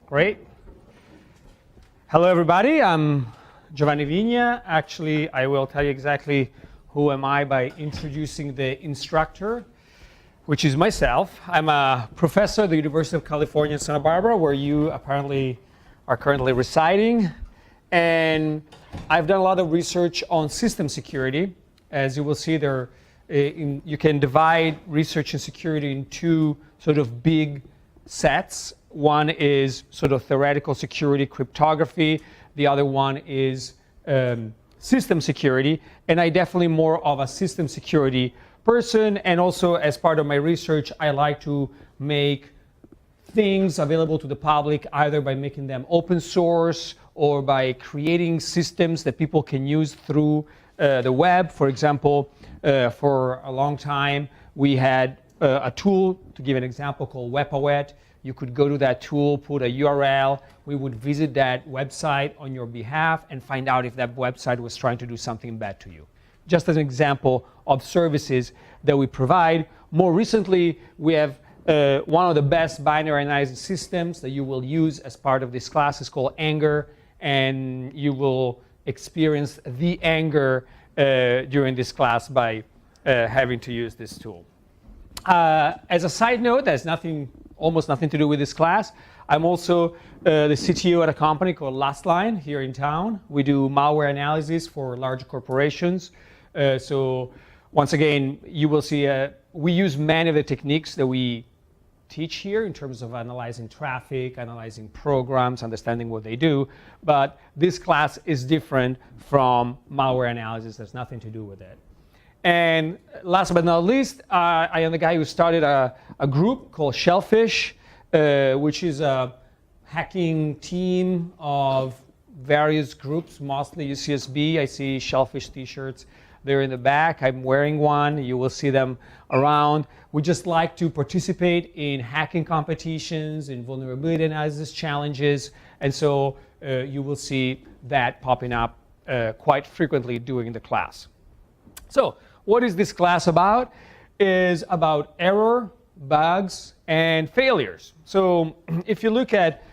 Great. Hello, everybody. I'm Giovanni Vigna. Actually, I will tell you exactly who am I by introducing the instructor, which is myself. I'm a professor at the University of California in Santa Barbara, where you apparently are currently residing. And I've done a lot of research on system security. As you will see, you can divide research in security in two sort of big sets. One is sort of theoretical security, cryptography. The other one is system security. And I definitely more of a system security person. And also, as part of my research, I like to make things available to the public, either by making them open source or by creating systems that people can use through the web. For example, for a long time, we had a tool, to give an example, called WebAwet. You could go to that tool, put a URL. We would visit that website on your behalf and find out if that website was trying to do something bad to you. Just as an example of services that we provide. More recently, we have one of the best binary analysis systems that you will use as part of this class is called Anger, and you will experience the anger during this class by having to use this tool. As a side note, there's almost nothing to do with this class. I'm also the CTO at a company called Lastline here in town. We do malware analysis for large corporations. So once again, you will see we use many of the techniques that we teach here in terms of analyzing traffic, analyzing programs, understanding what they do. But this class is different from malware analysis. There's nothing to do with it. And last but not least, I am the guy who started a group called Shellfish, which is a hacking team of various groups, mostly UCSB. I see Shellfish t-shirts there in the back. I'm wearing one. You will see them around. We just like to participate in hacking competitions, in vulnerability analysis challenges. And so you will see that popping up quite frequently during the class. So what is this class about? Is about error, bugs, and failures. So if you look at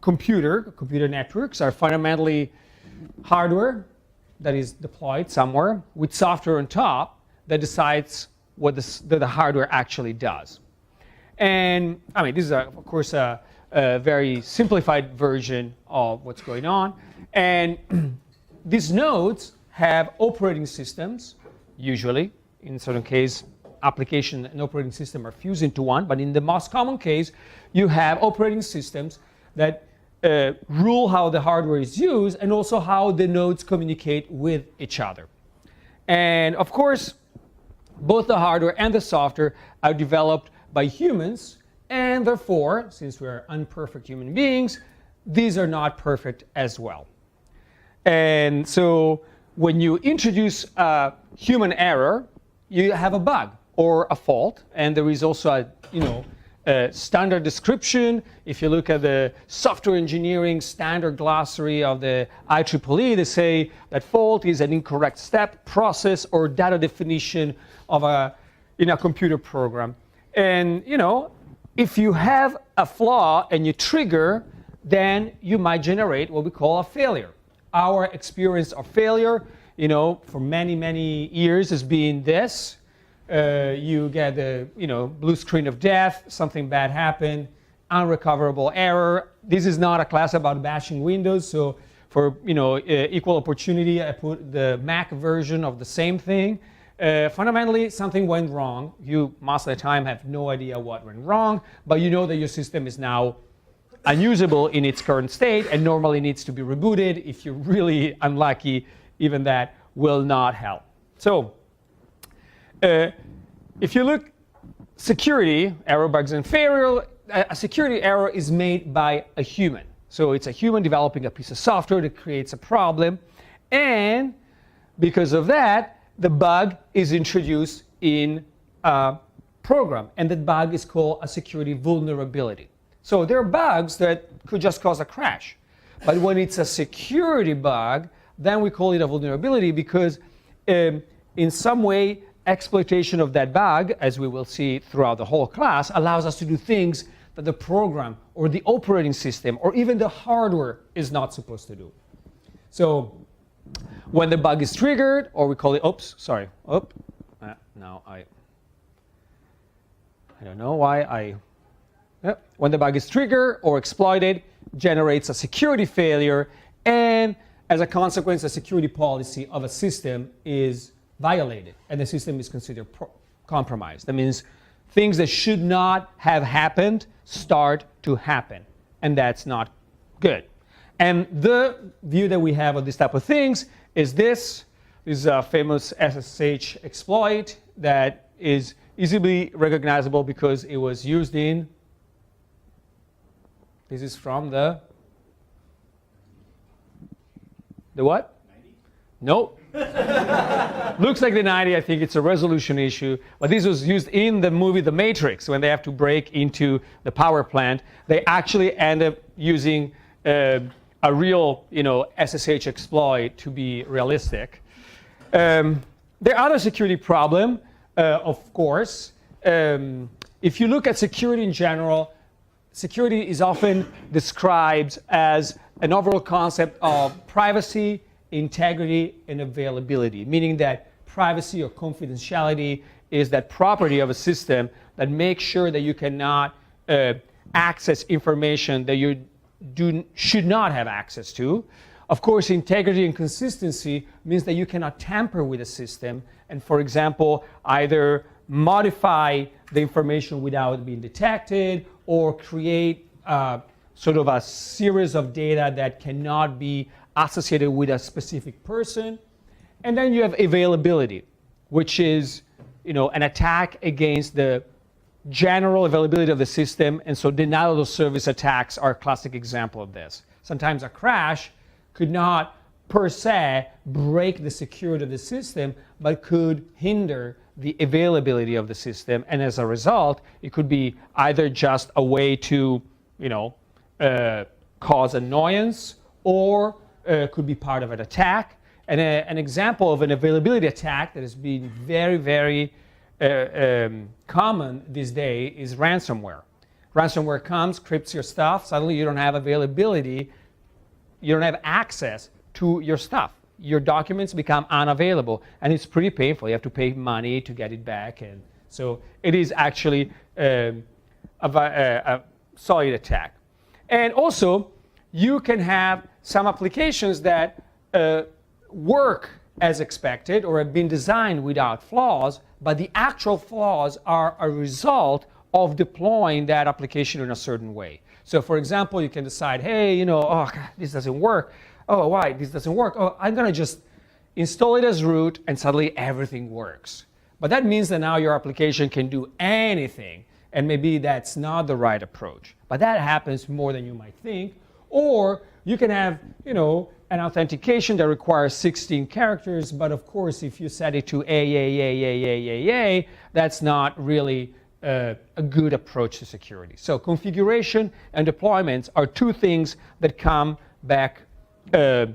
computer networks are fundamentally hardware that is deployed somewhere with software on top that decides what the hardware actually does. And I mean, this is, of course, a very simplified version of what's going on. And these nodes have operating systems. Usually, in certain case, application and operating system are fused into one. But in the most common case, you have operating systems that rule how the hardware is used and also how the nodes communicate with each other. And of course, both the hardware and the software are developed by humans. And therefore, since we are imperfect human beings, these are not perfect as well. And so when you introduce a human error, you have a bug or a fault, and there is also a standard description. If you look at the software engineering standard glossary of the IEEE, they say that fault is an incorrect step, process, or data definition of in a computer program. And if you have a flaw and you trigger, then you might generate what we call a failure. Our experience of failure, for many, many years has been this. You get the, blue screen of death, something bad happened, unrecoverable error. This is not a class about bashing Windows, so for, equal opportunity, I put the Mac version of the same thing. Fundamentally, something went wrong. You, most of the time, have no idea what went wrong, but you know that your system is now unusable in its current state and normally needs to be rebooted. If you're really unlucky, even that will not help. So if you look security, error, bugs, and failure, a security error is made by a human. So it's a human developing a piece of software that creates a problem. And because of that, the bug is introduced in a program. And that bug is called a security vulnerability. So there are bugs that could just cause a crash. But when it's a security bug, then we call it a vulnerability because in some way, exploitation of that bug, as we will see throughout the whole class, allows us to do things that the program or the operating system or even the hardware is not supposed to do. So when the bug is triggered, or we call it, now I don't know why when the bug is triggered or exploited, generates a security failure, and as a consequence, the security policy of a system is violated, and the system is considered compromised. That means things that should not have happened start to happen, and that's not good. And the view that we have of this type of things is this. This is a famous SSH exploit that is easily recognizable because it was used in, this is from the what? 90? Nope. Looks like the 90, I think it's a resolution issue, but this was used in the movie The Matrix when they have to break into the power plant. They actually end up using a real, SSH exploit to be realistic. There are other security problems, of course. If you look at security in general, security is often described as an overall concept of privacy, integrity, and availability, meaning that privacy or confidentiality is that property of a system that makes sure that you cannot access information that you should not have access to. Of course, integrity and consistency means that you cannot tamper with a system and, for example, either modify the information without being detected or create sort of a series of data that cannot be associated with a specific person. And then you have availability, which is an attack against the general availability of the system. And so denial of service attacks are a classic example of this. Sometimes a crash could not per se break the security of the system, but could hinder the availability of the system. And as a result, it could be either just a way to cause annoyance, or could be part of an attack. And an example of an availability attack that has been very, very common this day is ransomware. Ransomware comes, crypts your stuff, suddenly you don't have availability, you don't have access to your stuff. Your documents become unavailable, and it's pretty painful. You have to pay money to get it back, and so it is actually a solid attack. And also, you can have some applications that work as expected or have been designed without flaws, but the actual flaws are a result of deploying that application in a certain way. So for example, you can decide, hey, oh, God, this doesn't work. Oh, why? This doesn't work. Oh, I'm going to just install it as root, and suddenly everything works. But that means that now your application can do anything, and maybe that's not the right approach. But that happens more than you might think. Or you can have, an authentication that requires 16 characters, but of course, if you set it to A, that's not really a good approach to security. So configuration and deployments are two things that come back a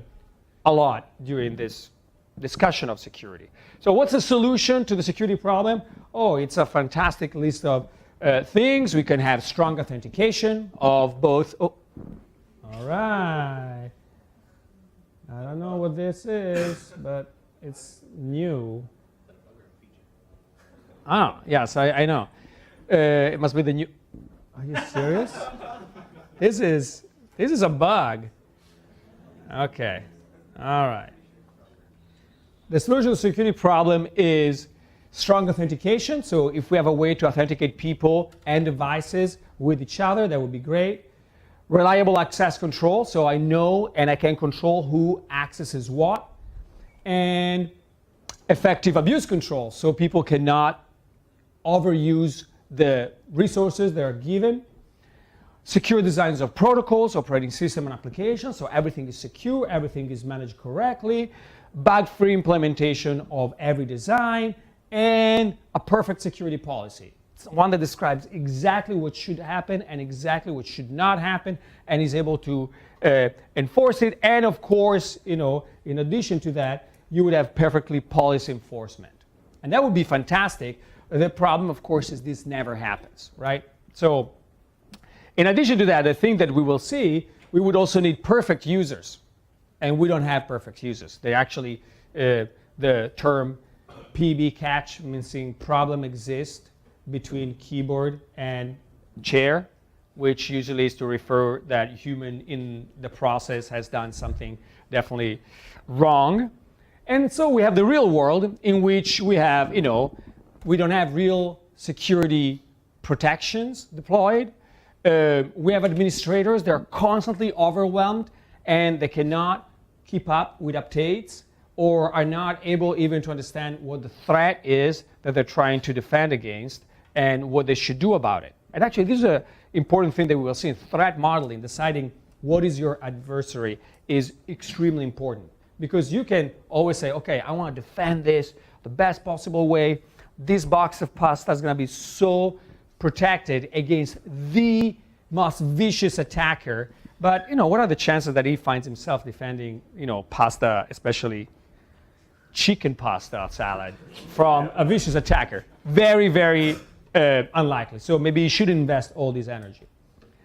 lot during this discussion of security. So what's the solution to the security problem? Oh, it's a fantastic list of things. We can have strong authentication of both. Oh, all right. I don't know what this is, but it's new. Oh, yes, I know. It must be the new. Are you serious? This is a bug. Okay. All right. The solution to the security problem is strong authentication. So if we have a way to authenticate people and devices with each other, that would be great. Reliable access control, so I know and I can control who accesses what. And effective abuse control, so people cannot overuse the resources that are given. Secure designs of protocols, operating system and applications, so everything is secure, everything is managed correctly. Bug-free implementation of every design, and a perfect security policy. It's one that describes exactly what should happen and exactly what should not happen, and is able to enforce it. And of course, in addition to that, you would have perfectly policy enforcement. And that would be fantastic. The problem, of course, is this never happens, right? So In addition to that, the thing that we will see, we would also need perfect users. And we don't have perfect users. They actually, the term PB catch means problem exists between keyboard and chair, which usually is to refer that human in the process has done something definitely wrong. And so we have the real world in which we have, we don't have real security protections deployed. We have administrators, they're constantly overwhelmed and they cannot keep up with updates or are not able even to understand what the threat is that they're trying to defend against and what they should do about it. And actually, this is an important thing that we will see in threat modeling. Deciding what is your adversary is extremely important, because you can always say, okay, I want to defend this the best possible way. This box of pasta is going to be so protected against the most vicious attacker. But what are the chances that he finds himself defending pasta, especially chicken pasta salad, from a vicious attacker? Very, very unlikely. So maybe you should invest all this energy.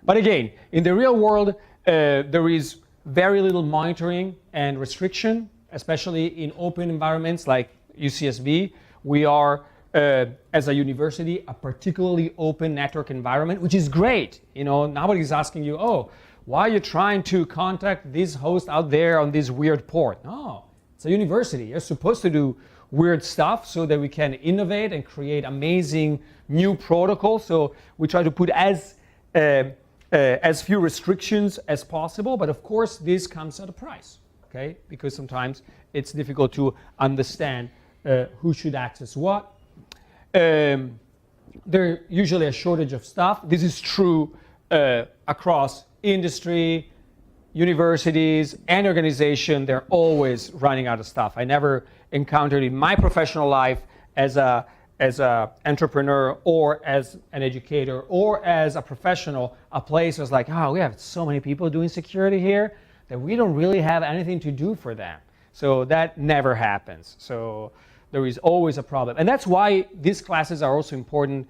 But again, in the real world, there is very little monitoring and restriction, especially in open environments like UCSB. We are, as a university, a particularly open network environment, which is great. Nobody's asking you, oh, why are you trying to contact this host out there on this weird port? No, it's a university. You're supposed to do weird stuff so that we can innovate and create amazing new protocols. So we try to put as few restrictions as possible. But of course, this comes at a price, okay? Because sometimes it's difficult to understand who should access what. There's usually a shortage of stuff. This is true across industry, universities, and organization. They're always running out of stuff. I never encountered in my professional life as a entrepreneur or as an educator or as a professional, a place was like, oh, we have so many people doing security here that we don't really have anything to do for them. So that never happens. So there is always a problem. And that's why these classes are also important.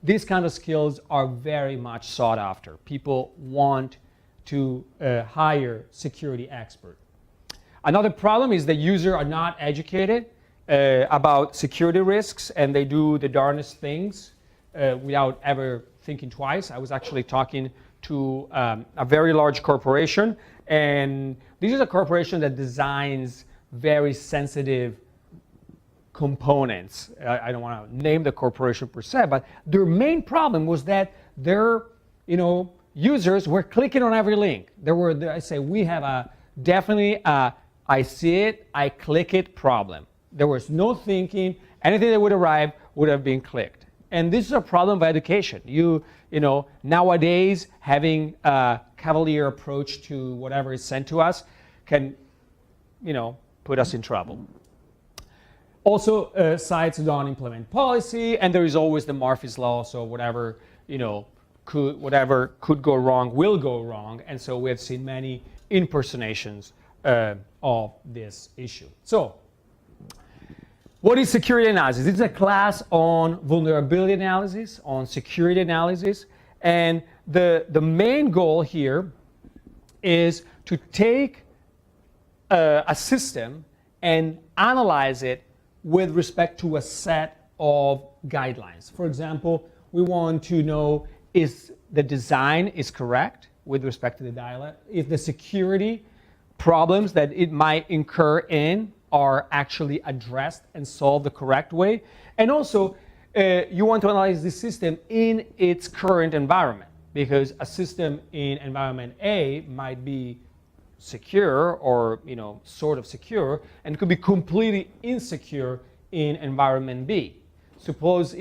These kind of skills are very much sought after. People want to hire security expert. Another problem is that users are not educated about security risks, and they do the darndest things without ever thinking twice. I was actually talking to a very large corporation, and this is a corporation that designs very sensitive components. I don't want to name the corporation per se, but their main problem was that their users were clicking on every link. I say, we have definitely a I see it, I click it problem. There was no thinking. Anything that would arrive would have been clicked. And this is a problem of education. Nowadays, having a cavalier approach to whatever is sent to us can, put us in trouble. Also, sites don't implement policy, and there is always the Murphy's Law. So whatever could go wrong will go wrong. And so we have seen many impersonations of this issue. So, what is security analysis? This is a class on vulnerability analysis, on security analysis, and the main goal here is to take a system and analyze it with respect to a set of guidelines. For example, we want to know if the design is correct with respect to the dialect, if the security problems that it might incur in are actually addressed and solved the correct way. And also, you want to analyze the system in its current environment, because a system in environment A might be secure or sort of secure, and could be completely insecure in environment B. Suppose,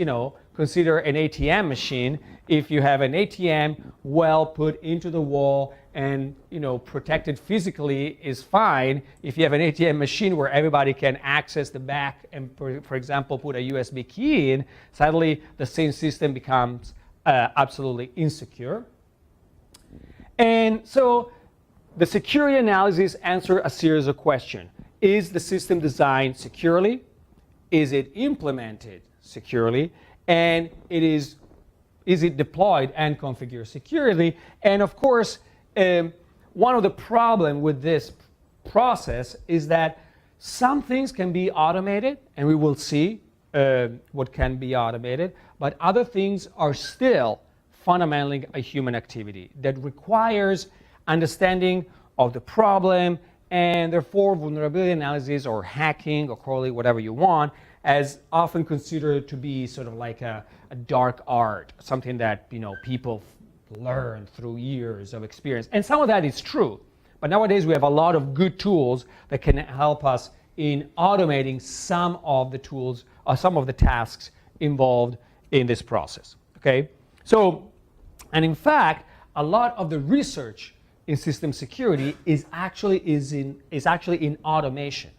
consider an ATM machine. If you have an ATM well put into the wall and protected physically is fine. If you have an ATM machine where everybody can access the back and, for example, put a USB key in, suddenly the same system becomes absolutely insecure. And so the security analysis answers a series of questions. Is the system designed securely? Is it implemented securely? And is it deployed and configured securely? And of course, one of the problems with this process is that some things can be automated, and we will see what can be automated, but other things are still fundamentally a human activity that requires understanding of the problem, and therefore vulnerability analysis or hacking, or call it whatever you want, as often considered to be sort of like a dark art, something that people learn through years of experience. And some of that is true, but nowadays we have a lot of good tools that can help us in automating some of the tools or some of the tasks involved in this process. Okay, so, and in fact, a lot of the research in system security is actually in automation.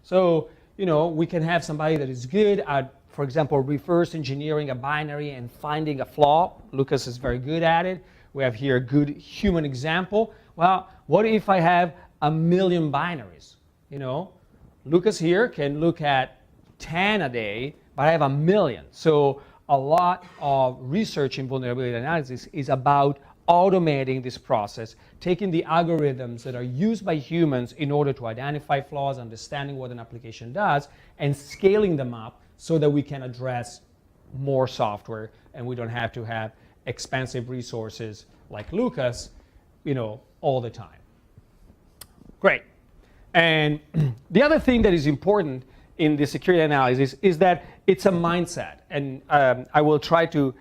So we can have somebody that is good at, for example, reverse engineering a binary and finding a flaw. Lucas is very good at it. We have here a good human example. Well, what if I have 1 million binaries? Lucas here can look at 10 a day, but I have 1 million. So a lot of research in vulnerability analysis is about automating this process, taking the algorithms that are used by humans in order to identify flaws, understanding what an application does, and scaling them up so that we can address more software and we don't have to have expensive resources like Lucas, all the time. Great. And the other thing that is important in the security analysis is that it's a mindset. And I will try to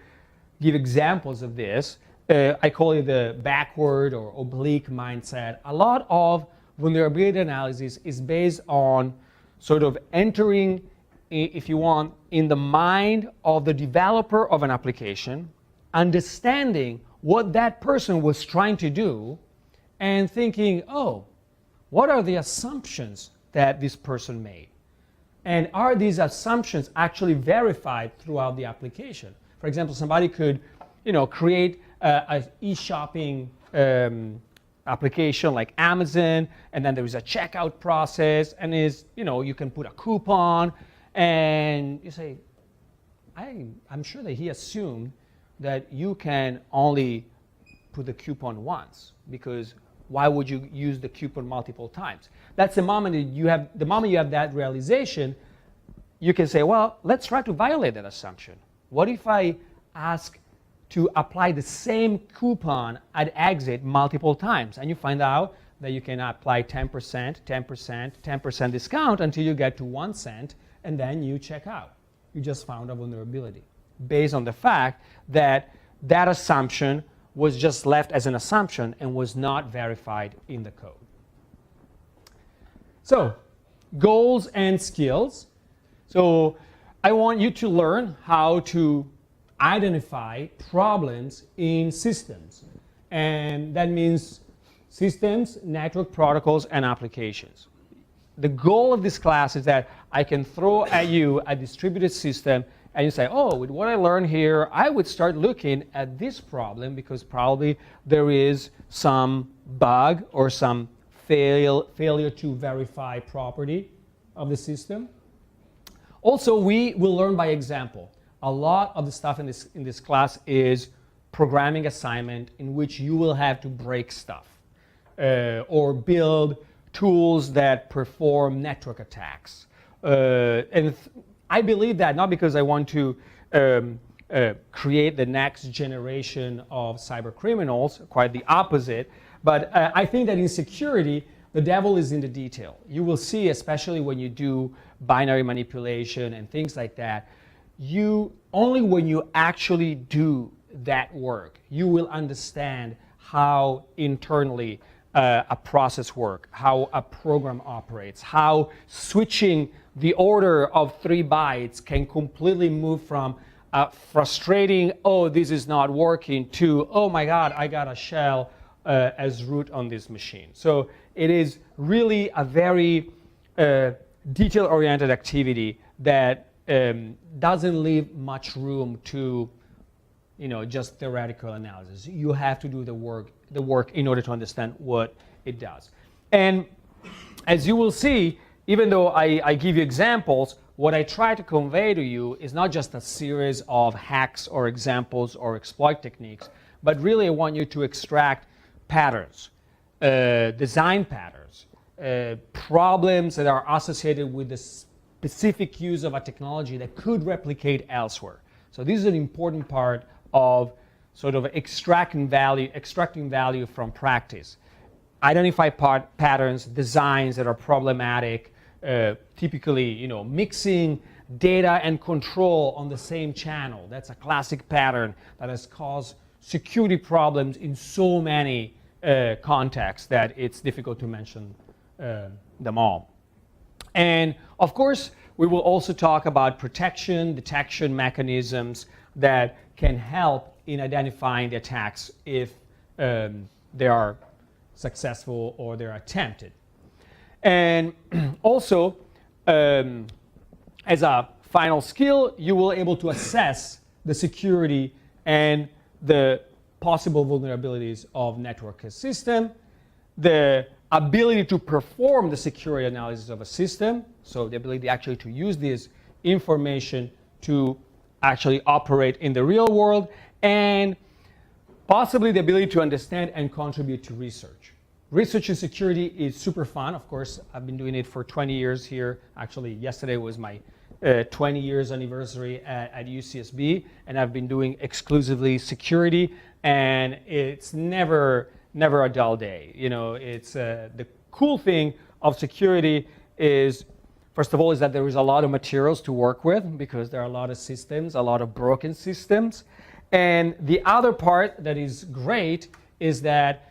give examples of this. I call it the backward or oblique mindset. A lot of vulnerability analysis is based on sort of entering, if you want, in the mind of the developer of an application, understanding what that person was trying to do, and thinking, oh, what are the assumptions that this person made? And are these assumptions actually verified throughout the application? For example, somebody could, create an e-shopping application like Amazon, and then there is a checkout process, and you can put a coupon, and you say, I'm sure that he assumed that you can only put the coupon once, because why would you use the coupon multiple times? That's the moment you have that realization, you can say, well, let's try to violate that assumption. What if I ask to apply the same coupon at exit multiple times? And you find out that you can apply 10%, 10%, 10% discount until you get to 1 cent, and then you check out. You just found a vulnerability based on the fact that that assumption was just left as an assumption and was not verified in the code. So, goals and skills. So, I want you to learn how to identify problems in systems. And that means systems, network protocols, and applications. The goal of this class is that I can throw at you a distributed system, and you say, oh, with what I learned here, I would start looking at this problem because probably there is some bug or some failure to verify property of the system. Also, we will learn by example. A lot of the stuff in this class is programming assignment in which you will have to break stuff or build tools that perform network attacks. And I believe that not because I want to create the next generation of cyber criminals, quite the opposite, but I think that in security, the devil is in the detail. You will see, especially when you do binary manipulation and things like that, only when you actually do that work, you will understand how internally a process works, how a program operates, how switching the order of 3 bytes can completely move from frustrating, oh, this is not working, to, oh my God, I got a shell as root on this machine. So it is really a very detail-oriented activity that doesn't leave much room to just theoretical analysis. You have to do the work in order to understand what it does. And as you will see, even though I give you examples, what I try to convey to you is not just a series of hacks or examples or exploit techniques, but really I want you to extract patterns, design patterns, problems that are associated with the specific use of a technology that could replicate elsewhere. So this is an important part of sort of extracting value from practice. Identify patterns, designs that are problematic, typically, mixing data and control on the same channel. That's a classic pattern that has caused security problems in so many contexts that it's difficult to mention them all. And of course, we will also talk about protection, detection mechanisms that can help in identifying the attacks if they are successful or they're attempted. And also, as a final skill, you will be able to assess the security and the possible vulnerabilities of network system, the ability to perform the security analysis of a system, so the ability actually to use this information to actually operate in the real world, and possibly the ability to understand and contribute to research. Research in security is super fun. Of course, I've been doing it for 20 years here. Actually, yesterday was my 20 years anniversary at UCSB, and I've been doing exclusively security, and it's never a dull day. It's the cool thing of security is, first of all, is that there is a lot of materials to work with because there are a lot of systems, a lot of broken systems. And the other part that is great is that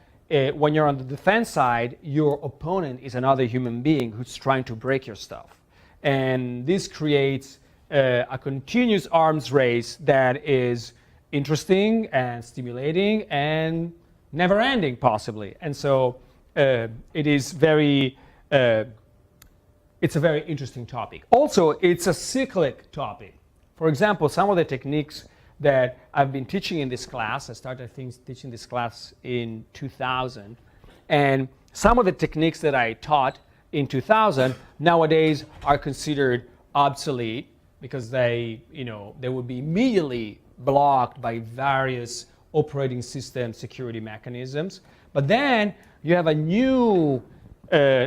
when you're on the defense side, your opponent is another human being who's trying to break your stuff. And this creates a continuous arms race that is interesting and stimulating and never ending, possibly. And so it is very, it's a very interesting topic. Also, it's a cyclic topic. For example, some of the techniques that I've been teaching in this class, I started teaching this class in 2000, and some of the techniques that I taught in 2000 nowadays are considered obsolete because they would be immediately blocked by various operating system security mechanisms. But then you have a new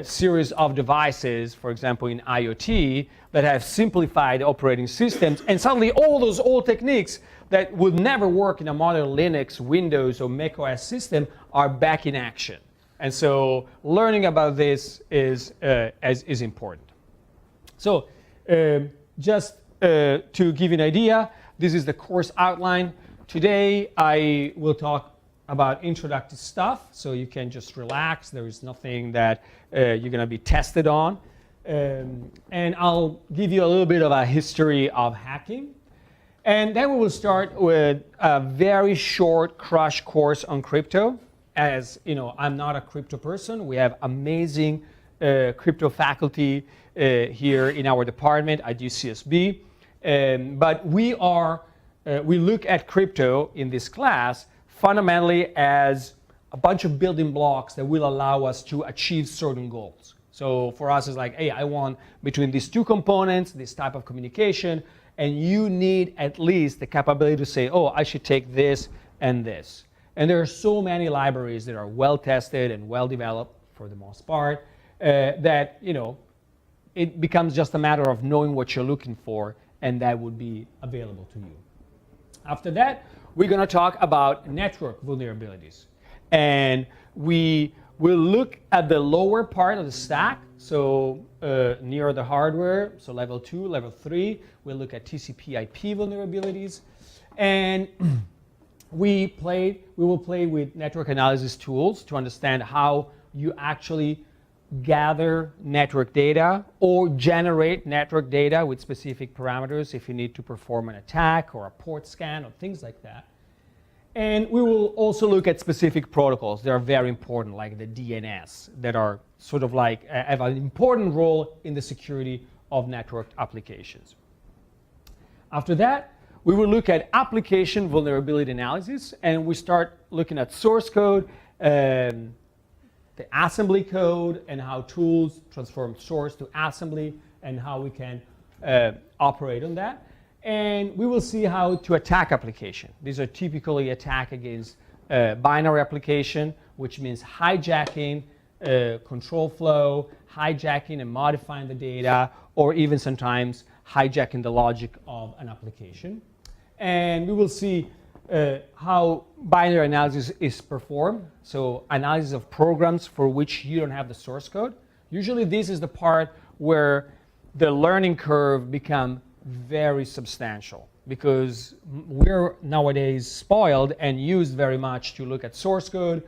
series of devices, for example in IoT, that have simplified operating systems, and suddenly all those old techniques that would never work in a modern Linux, Windows, or macOS system are back in action. And so learning about this is important. So just to give you an idea, this is the course outline. Today I will talk about introductory stuff, so you can just relax. There is nothing that you're going to be tested on. And I'll give you a little bit of a history of hacking. And then we will start with a very short crash course on crypto. As you know, I'm not a crypto person. We have amazing crypto faculty here in our department at UCSB. But we look at crypto in this class fundamentally as a bunch of building blocks that will allow us to achieve certain goals. So for us, it's like, hey, I want between these two components, this type of communication, and you need at least the capability to say, oh, I should take this and this. And there are so many libraries that are well tested and well developed for the most part that it becomes just a matter of knowing what you're looking for, and that would be available to you. After that, we're going to talk about network vulnerabilities. And we will look at the lower part of the stack, so near the hardware, so level 2, level 3. We'll look at TCP/IP vulnerabilities. And we will play with network analysis tools to understand how you actually gather network data or generate network data with specific parameters if you need to perform an attack or a port scan or things like that. And we will also look at specific protocols that are very important, like the DNS, that are sort of like have an important role in the security of networked applications. After that, we will look at application vulnerability analysis, and we start looking at source code, the assembly code, and how tools transform source to assembly, and how we can operate on that. And we will see how to attack application. These are typically attack against binary application, which means hijacking control flow, hijacking and modifying the data, or even sometimes hijacking the logic of an application. And we will see how binary analysis is performed. So analysis of programs for which you don't have the source code. Usually this is the part where the learning curve becomes very substantial, because we're nowadays spoiled and used very much to look at source code,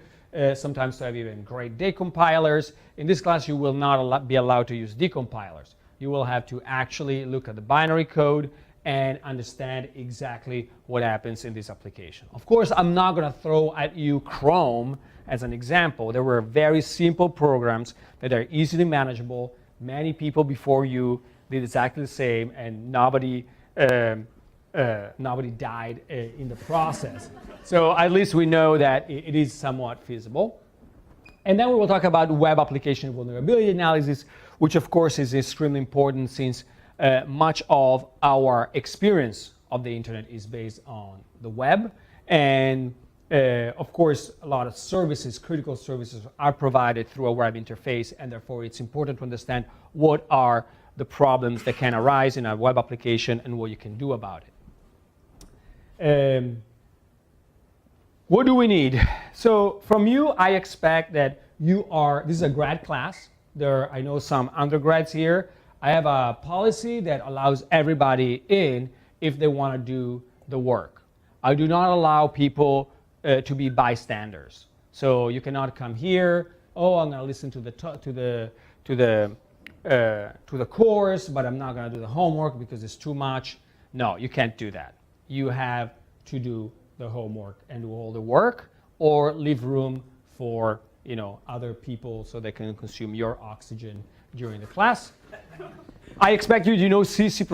sometimes to have even great decompilers. In this class, you will not be allowed to use decompilers. You will have to actually look at the binary code and understand exactly what happens in this application. Of course, I'm not going to throw at you Chrome as an example. There were very simple programs that are easily manageable. Many people before you did exactly the same, and nobody died in the process. So at least we know that it is somewhat feasible. And then we will talk about web application vulnerability analysis, which of course is extremely important, since much of our experience of the internet is based on the web. And of course, a lot of services, critical services, are provided through a web interface, and therefore it's important to understand what are the problems that can arise in a web application and what you can do about it. What do we need? So from you, I expect that this is a grad class. I know some undergrads here. I have a policy that allows everybody in if they want to do the work. I do not allow people to be bystanders. So you cannot come here, oh, I'm going to listen to the course, but I'm not going to do the homework because it's too much. No, you can't do that. You have to do the homework and do all the work, or leave room for other people so they can consume your oxygen during the class. I expect you to know C, C++.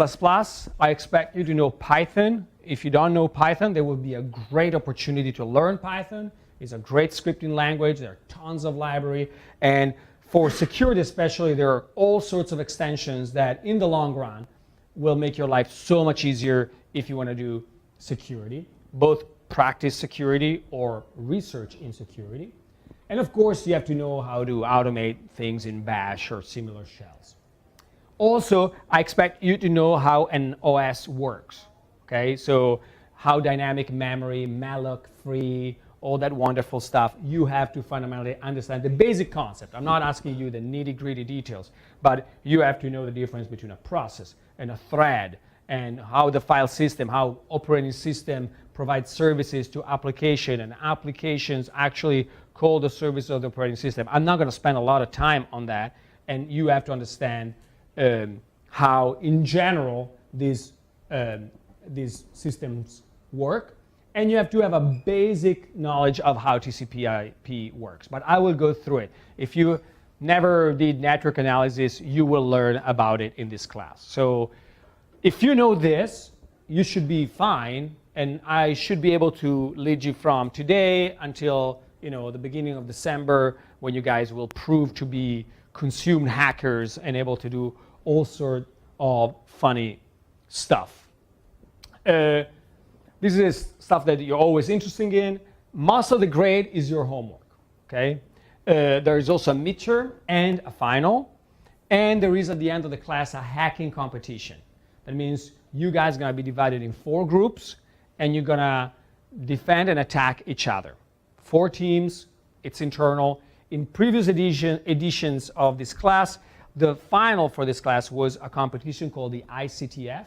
I expect you to know Python. If you don't know Python, there will be a great opportunity to learn Python. It's a great scripting language. There are tons of library. And for security especially, there are all sorts of extensions that in the long run will make your life so much easier if you want to do security, both practice security or research in security. And of course, you have to know how to automate things in Bash or similar shells. Also, I expect you to know how an OS works. Okay, so how dynamic memory, malloc free, all that wonderful stuff, you have to fundamentally understand the basic concept. I'm not asking you the nitty-gritty details, but you have to know the difference between a process and a thread, and how the file system, how operating system provides services to application, and applications actually call the service of the operating system. I'm not going to spend a lot of time on that, and you have to understand how, in general, these systems work, and you have to have a basic knowledge of how TCP/IP works. But I will go through it. If you never did network analysis, you will learn about it in this class. So if you know this, you should be fine, and I should be able to lead you from today until the beginning of December, when you guys will prove to be consumed hackers and able to do all sorts of funny stuff. This is stuff that you're always interested in. Most of the grade is your homework, okay? There is also a midterm and a final, and there is at the end of the class a hacking competition. That means you guys are going to be divided in 4 groups, and you're going to defend and attack each other. 4 teams, it's internal. In previous editions of this class, the final for this class was a competition called the ICTF,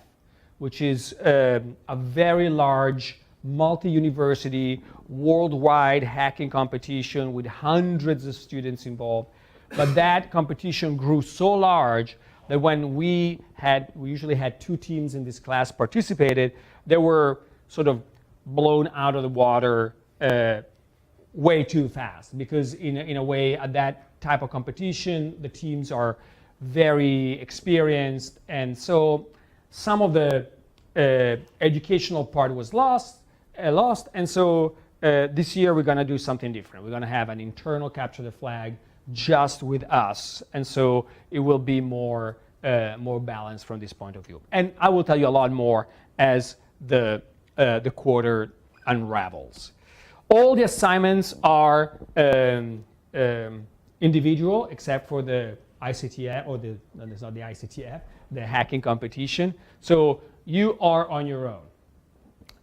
which is a very large multi-university worldwide hacking competition with hundreds of students involved. But that competition grew so large that when we usually had 2 teams in this class participated, they were sort of blown out of the water way too fast, because in a way, at that type of competition, the teams are very experienced, and so some of the educational part was lost, and so this year we're going to do something different. We're going to have an internal capture the flag just with us, and so it will be more more balanced from this point of view. And I will tell you a lot more as the quarter unravels. All the assignments are individual except for the ICTF, or no, it's not the ICTF, the hacking competition. So you are on your own.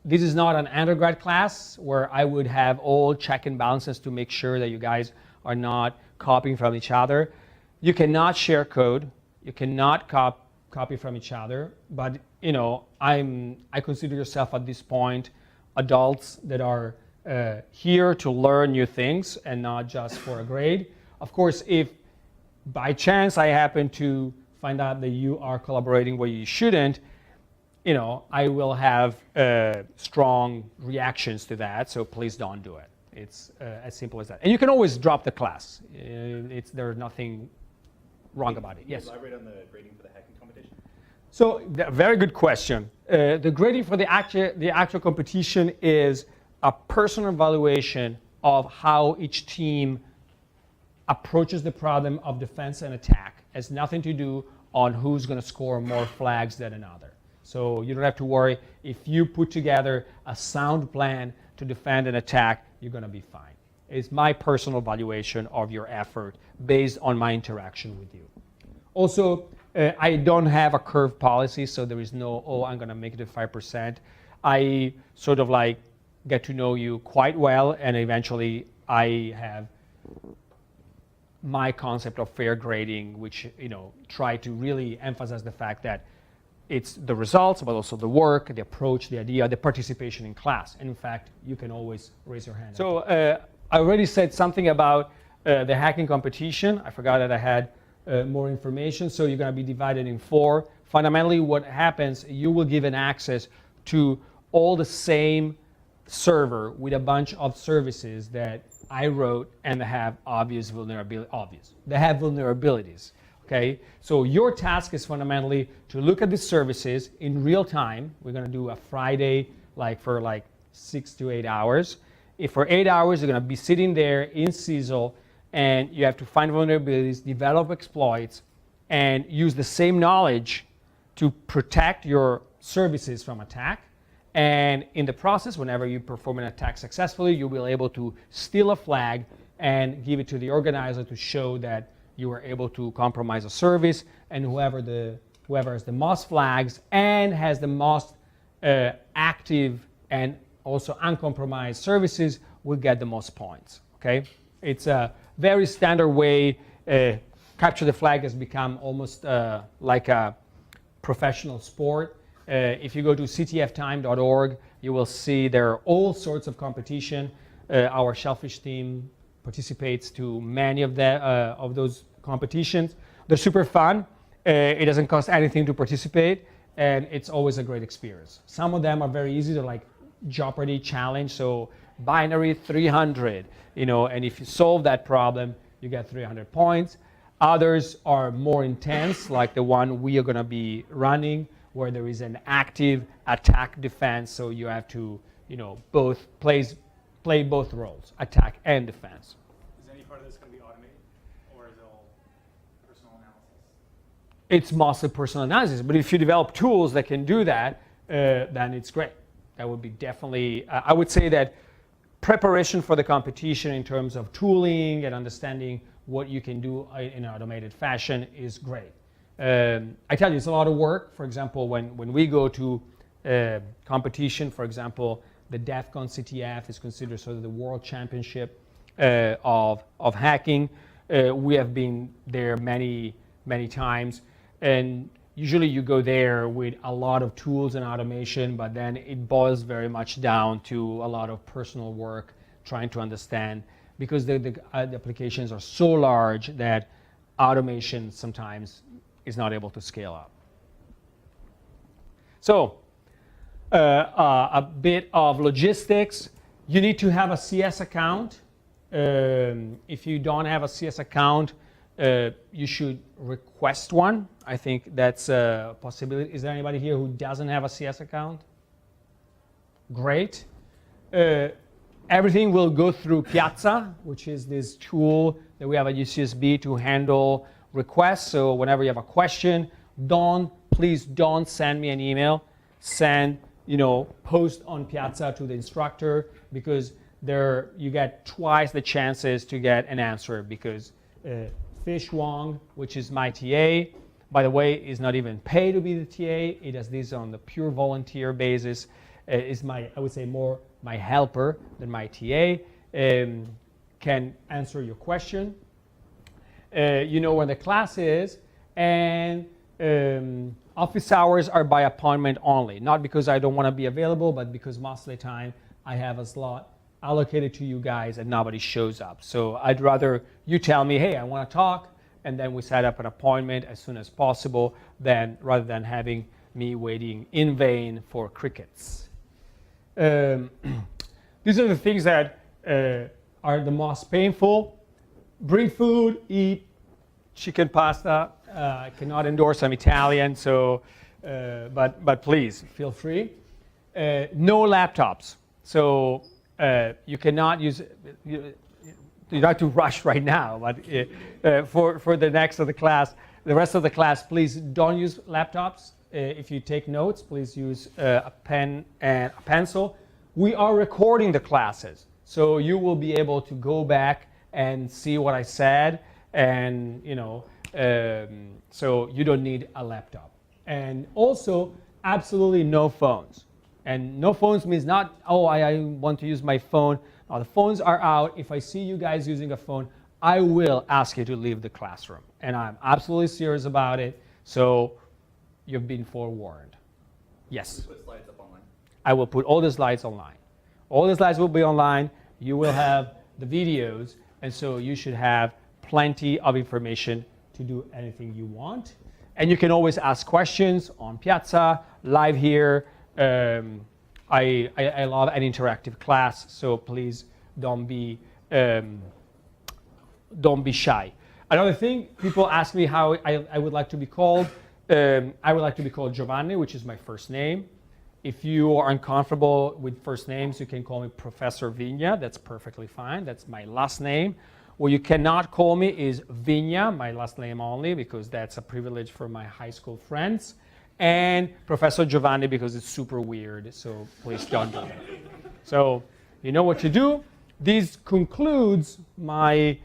This is not an undergrad class where I would have all check and balances to make sure that you guys are not copying from each other. You cannot share code. You cannot copy from each other. But you know, I consider yourself at this point adults that are here to learn new things and not just for a grade. Of course, if by chance I happen to find out that you are collaborating where you shouldn't, you know, I will have strong reactions to that, so please don't do it. It's as simple as that. And you can always drop the class. There's nothing wrong about it. Yes? Elaborate on the grading for the hacking competition. So, very good question. The grading for the actual competition is a personal evaluation of how each team approaches the problem of defense and attack. It has nothing to do on who's going to score more flags than another. So you don't have to worry. If you put together a sound plan to defend and attack, you're going to be fine. It's my personal evaluation of your effort based on my interaction with you. Also, I don't have a curve policy, so there is no, oh, I'm going to make it to 5%. I sort of like get to know you quite well, and eventually I have my concept of fair grading, which, you know, try to really emphasize the fact that it's the results, but also the work, the approach, the idea, the participation in class. And in fact, you can always raise your hand. So I already said something about the hacking competition. I forgot that I had more information. So you're going to be divided in 4. Fundamentally, what happens, you will give an access to all the same server with a bunch of services that I wrote and have obvious vulnerability. They have vulnerabilities. Okay, so your task is fundamentally to look at these services in real time. We're going to do a Friday for 6 to 8 hours. If for 8 hours, you're going to be sitting there in CISL, and you have to find vulnerabilities, develop exploits, and use the same knowledge to protect your services from attack. And in the process, whenever you perform an attack successfully, you'll be able to steal a flag and give it to the organizer to show that you were able to compromise a service, and whoever has the most flags and has the most active and also uncompromised services will get the most points. Okay, it's a very standard way. Capture the flag has become almost like a professional sport. If you go to ctftime.org, you will see there are all sorts of competition. Our Shellfish team participates to many of those competitions. They're super fun. It doesn't cost anything to participate, and it's always a great experience. Some of them are very easy. They're like Jeopardy challenge, so binary 300, you know, and if you solve that problem, you get 300 points. Others are more intense, like the one we are going to be running, where there is an active attack defense, so you have to, you know, play both roles, attack and defense. Is any part of this going to be automated, or is it all personal analysis? It's mostly personal analysis, but if you develop tools that can do that, then it's great. That would be definitely, I would say that preparation for the competition in terms of tooling and understanding what you can do in an automated fashion is great. I tell you, it's a lot of work. For example, when we go to competition, for example, the DEF CON CTF is considered sort of the world championship of hacking. We have been there many times, and usually you go there with a lot of tools and automation, but then it boils very much down to a lot of personal work trying to understand, because the applications are so large that automation sometimes is not able to scale up. So a bit of logistics. You need to have a CS account. If you don't have a CS account, you should request one. I think that's a possibility. Is there anybody here who doesn't have a CS account? Great. Everything will go through Piazza, which is this tool that we have at UCSB to handle requests. So whenever you have a question Please don't send me an email. Send, post on Piazza to the instructor, because there you get twice the chances to get an answer, because Fish Wong, which is my TA, by the way, is not even paid to be the TA. He does this on the pure volunteer basis. Is I would say, more my helper than my TA. Can answer your question. You know when the class is, and office hours are by appointment only. Not because I don't want to be available, but because most of the time I have a slot allocated to you guys and nobody shows up. So I'd rather you tell me, hey, I want to talk, and then we set up an appointment as soon as possible, rather than having me waiting in vain for crickets. These are the things that are the most painful. Bring food, eat chicken pasta. I cannot endorse, I'm Italian, so but please feel free. No laptops. So you cannot use. You don't have to rush right now, but for the rest of the class, please don't use laptops. If you take notes, please use a pen and a pencil. We are recording the classes, so you will be able to go back and see what I said, and so you don't need a laptop. And also, absolutely no phones. And no phones means not, oh, I want to use my phone. No, the phones are out. If I see you guys using a phone, I will ask you to leave the classroom. And I'm absolutely serious about it. So you've been forewarned. Yes? Put slides up online. I will put all the slides online. All the slides will be online. You will have the videos. And so you should have plenty of information to do anything you want. And you can always ask questions on Piazza, live here. I love an interactive class, so please don't be shy. Another thing, people ask me how I would like to be called. I would like to be called Giovanni, which is my first name. If you are uncomfortable with first names, you can call me Professor Vigna. That's perfectly fine. That's my last name. What you cannot call me is Vigna, my last name only, because that's a privilege for my high school friends. And Professor Giovanni, because it's super weird, so please don't do that. So you know what to do. This concludes my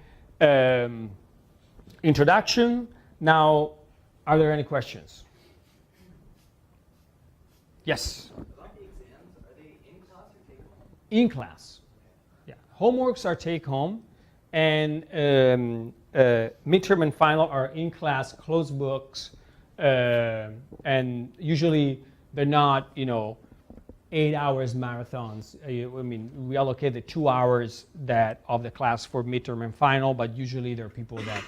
introduction. Now, are there any questions? Yes? About the exams, are they in class or take home? In class. Yeah. Homeworks are take home, and midterm and final are in class, closed books. And usually they're not, 8 hours marathons. We allocate the 2 hours of the class for midterm and final, but usually there are people that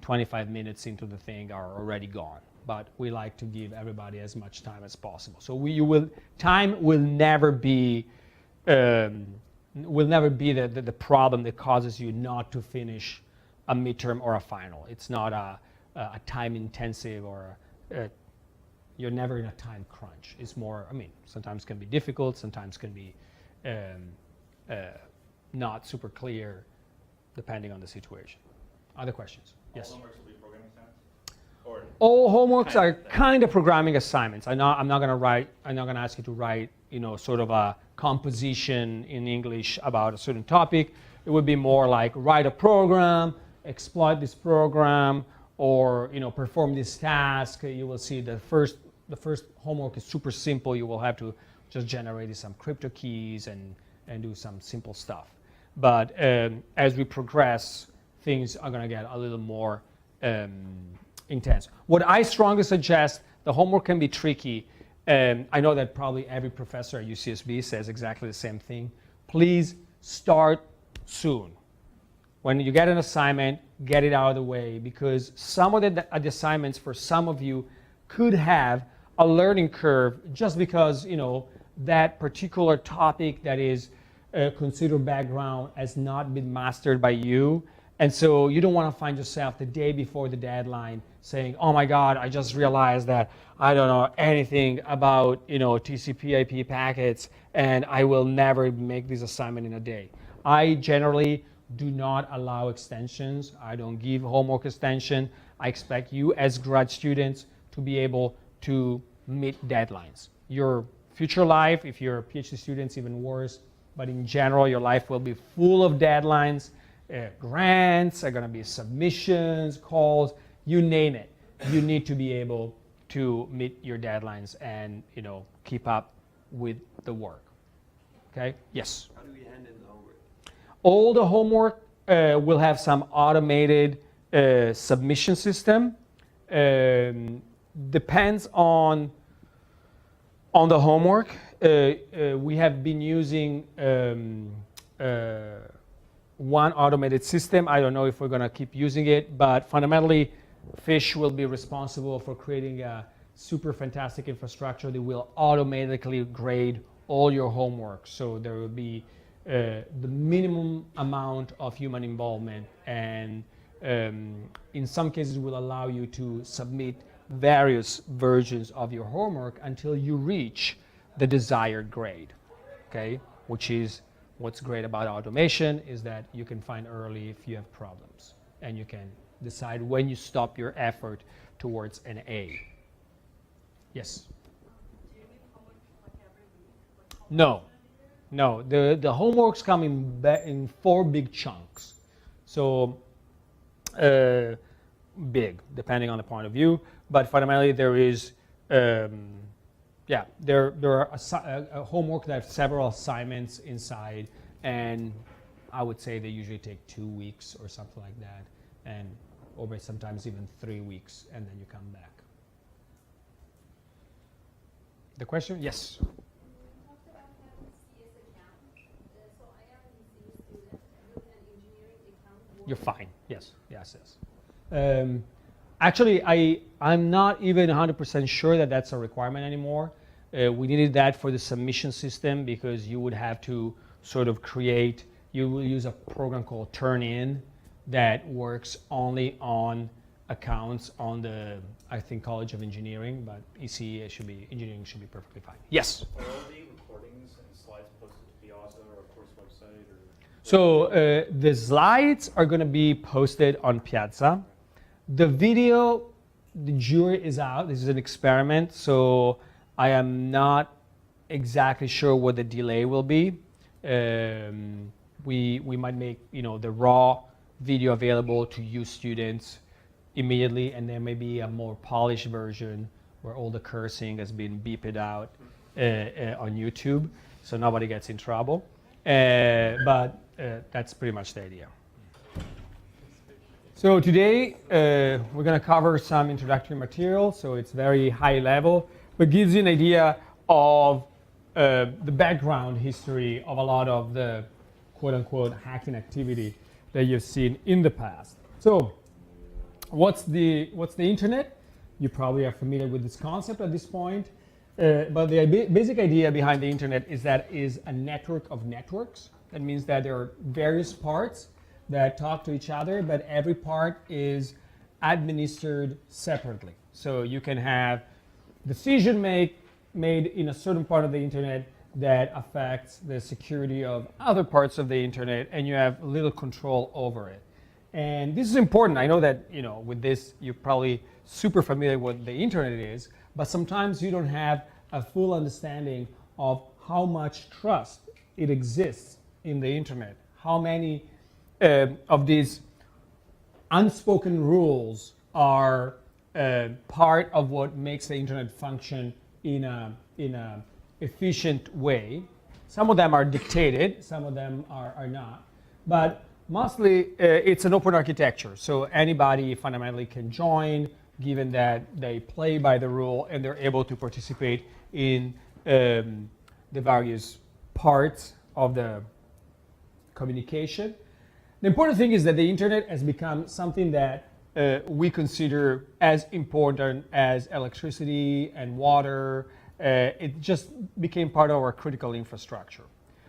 25 minutes into the thing are already gone. But we like to give everybody as much time as possible. So time will never be the problem that causes you not to finish a midterm or a final. It's not a time intensive, or you're never in a time crunch. It's more, sometimes can be difficult, sometimes can be not super clear, depending on the situation. Other questions? Yes? All homeworks will be programming assignments? Or all homeworks are kind of programming assignments. I'm not going to ask you to write, sort of a composition in English about a certain topic. It would be more like write a program, exploit this program, or perform this task. You will see the first homework is super simple. You will have to just generate some crypto keys and do some simple stuff. But as we progress, things are going to get a little more intense. What I strongly suggest, the homework can be tricky. I know that probably every professor at UCSB says exactly the same thing. Please start soon. When you get an assignment, get it out of the way, because some of the assignments for some of you could have a learning curve just because that particular topic that is considered background has not been mastered by you. And so you don't want to find yourself the day before the deadline saying, oh my God, I just realized that I don't know anything about TCP/IP packets, and I will never make this assignment in a day. I generally do not allow extensions. I don't give homework extension. I expect you as grad students to be able to meet deadlines. Your future life, if you're a PhD student, it's even worse. But in general, your life will be full of deadlines. Grants are going to be submissions, calls, you name it. You need to be able to meet your deadlines and keep up with the work. Okay? Yes. How do we hand in the homework? All the homework will have some automated submission system. Depends on the homework. We have been using one automated system. I don't know if we're going to keep using it, but fundamentally, Fish will be responsible for creating a super fantastic infrastructure that will automatically grade all your homework. So there will be the minimum amount of human involvement, and in some cases will allow you to submit various versions of your homework until you reach the desired grade. Okay, which is what's great about automation, is that you can find early if you have problems, and you can decide when you stop your effort towards an A. Yes? Do you need homework like every week? Like No. The homeworks come in 4 big chunks. So big, depending on the point of view, but fundamentally there is there are a homework that have several assignments inside, and I would say they usually take 2 weeks or something like that, and over sometimes even 3 weeks, and then you come back. The question? Yes. You talked about having CS account. So I am a CS student with an engineering account. You're fine. Yes. Actually, I'm not even 100% sure that that's a requirement anymore. We needed that for the submission system because you would have to sort of create, you will use a program called Turn-In that works only on accounts on the, I think, College of Engineering, but ECE engineering should be perfectly fine. Yes? Are all the recordings and slides posted to the OSA or course website? Or? So the slides are going to be posted on Piazza. The video, the jury is out. This is an experiment, so I am not exactly sure what the delay will be. We might make the raw video available to you students immediately, and there may be a more polished version where all the cursing has been beeped out on YouTube, so nobody gets in trouble. But that's pretty much the idea. So today we're going to cover some introductory material, so it's very high level, but gives you an idea of the background history of a lot of the quote-unquote hacking activity that you've seen in the past. So what's the internet? You probably are familiar with this concept at this point, but the basic idea behind the internet is that it is a network of networks. That means that there are various parts that talk to each other, but every part is administered separately. So you can have decision made in a certain part of the internet that affects the security of other parts of the internet, and you have little control over it. And this is important. I know that with this you're probably super familiar with what the internet is, but sometimes you don't have a full understanding of how much trust it exists in the internet. How many of these unspoken rules are part of what makes the internet function in a efficient way. Some of them are dictated, some of them are not, but mostly it's an open architecture, so anybody fundamentally can join, given that they play by the rule and they're able to participate in the various parts of the communication. The important thing is that the internet has become something that we consider as important as electricity and water. It just became part of our critical infrastructure,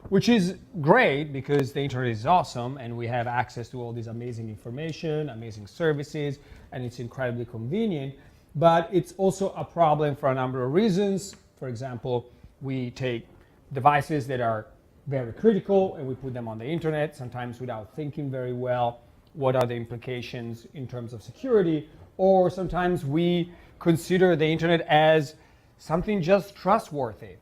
which is great because the internet is awesome and we have access to all this amazing information, amazing services, and it's incredibly convenient. But it's also a problem for a number of reasons. For example, we take devices that are very critical and we put them on the internet, sometimes without thinking very well what are the implications in terms of security, or sometimes we consider the internet as something just trustworthy.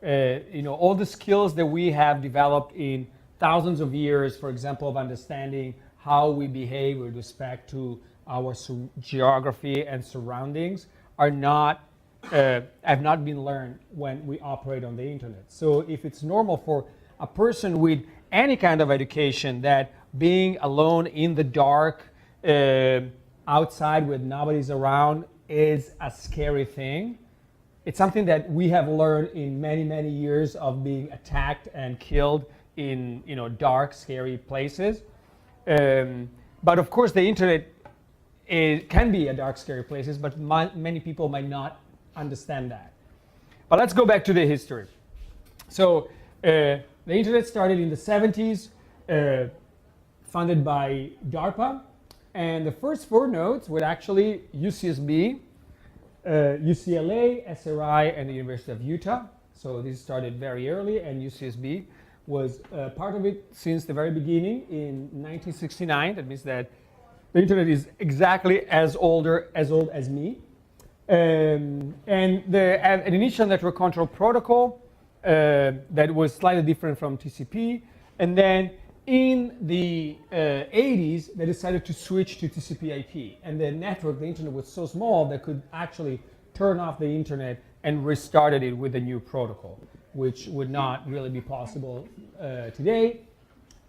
All the skills that we have developed in thousands of years, for example, of understanding how we behave with respect to our geography and surroundings, have not been learned when we operate on the internet. So if it's normal for a person with any kind of education that being alone in the dark, outside with nobody's around is a scary thing, it's something that we have learned in many, many years of being attacked and killed in dark, scary places. But of course, the internet can be a dark, scary places, but many people might not understand that. But let's go back to the history. So the internet started in the 70s, funded by DARPA, and the first 4 nodes were actually UCSB, UCLA, SRI, and the University of Utah. So this started very early, and UCSB was part of it since the very beginning in 1969. That means that the internet is exactly as old as me. And an initial network control protocol that was slightly different from TCP. And then in the 80s, they decided to switch to TCP/IP. And the internet was so small that could actually turn off the internet and restarted it with a new protocol, which would not really be possible today.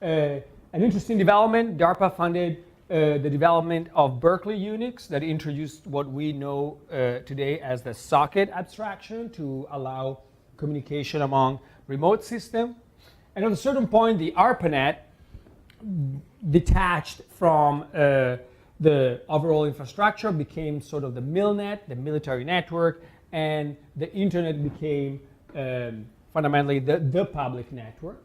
An interesting development, DARPA funded the development of Berkeley Unix that introduced what we know today as the socket abstraction to allow communication among remote systems. And at a certain point, the ARPANET detached from the overall infrastructure, became sort of the MILNET, the military network, and the internet became fundamentally the public network.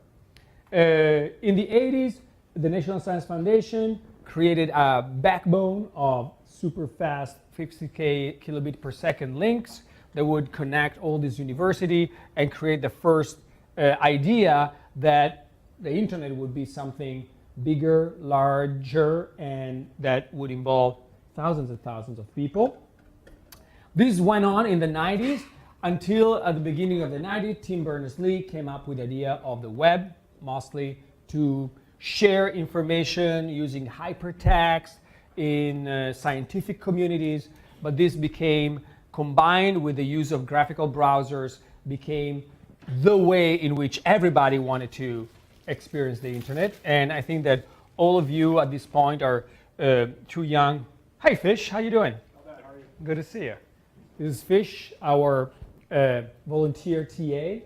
In the 80s, the National Science Foundation created a backbone of super fast 50K kilobit per second links that would connect all these universities and create the first idea that the internet would be something bigger, larger, and that would involve thousands and thousands of people. This went on in the 90s until at the beginning of the 90s, Tim Berners-Lee came up with the idea of the web, mostly to share information using hypertext in scientific communities, but this became, combined with the use of graphical browsers, became the way in which everybody wanted to experience the internet. And I think that all of you at this point are too young. Hi, Fish, how you doing? Not bad, how are you? Good to see you. This is Fish, our volunteer TA.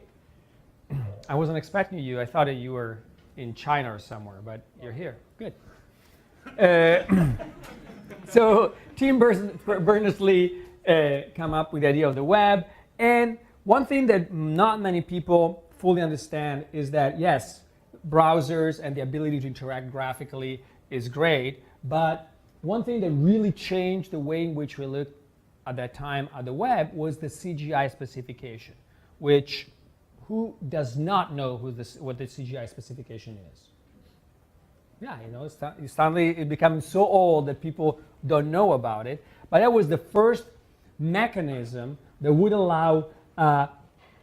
I wasn't expecting you. I thought that you were in China or somewhere, but you're here. Good. So Tim Berners-Lee come up with the idea of the web. And one thing that not many people fully understand is that, yes, browsers and the ability to interact graphically is great, but one thing that really changed the way in which we looked at that time at the web was the CGI specification, which who does not know what the CGI specification is? Yeah, suddenly it becomes so old that people don't know about it, but that was the first mechanism that would allow a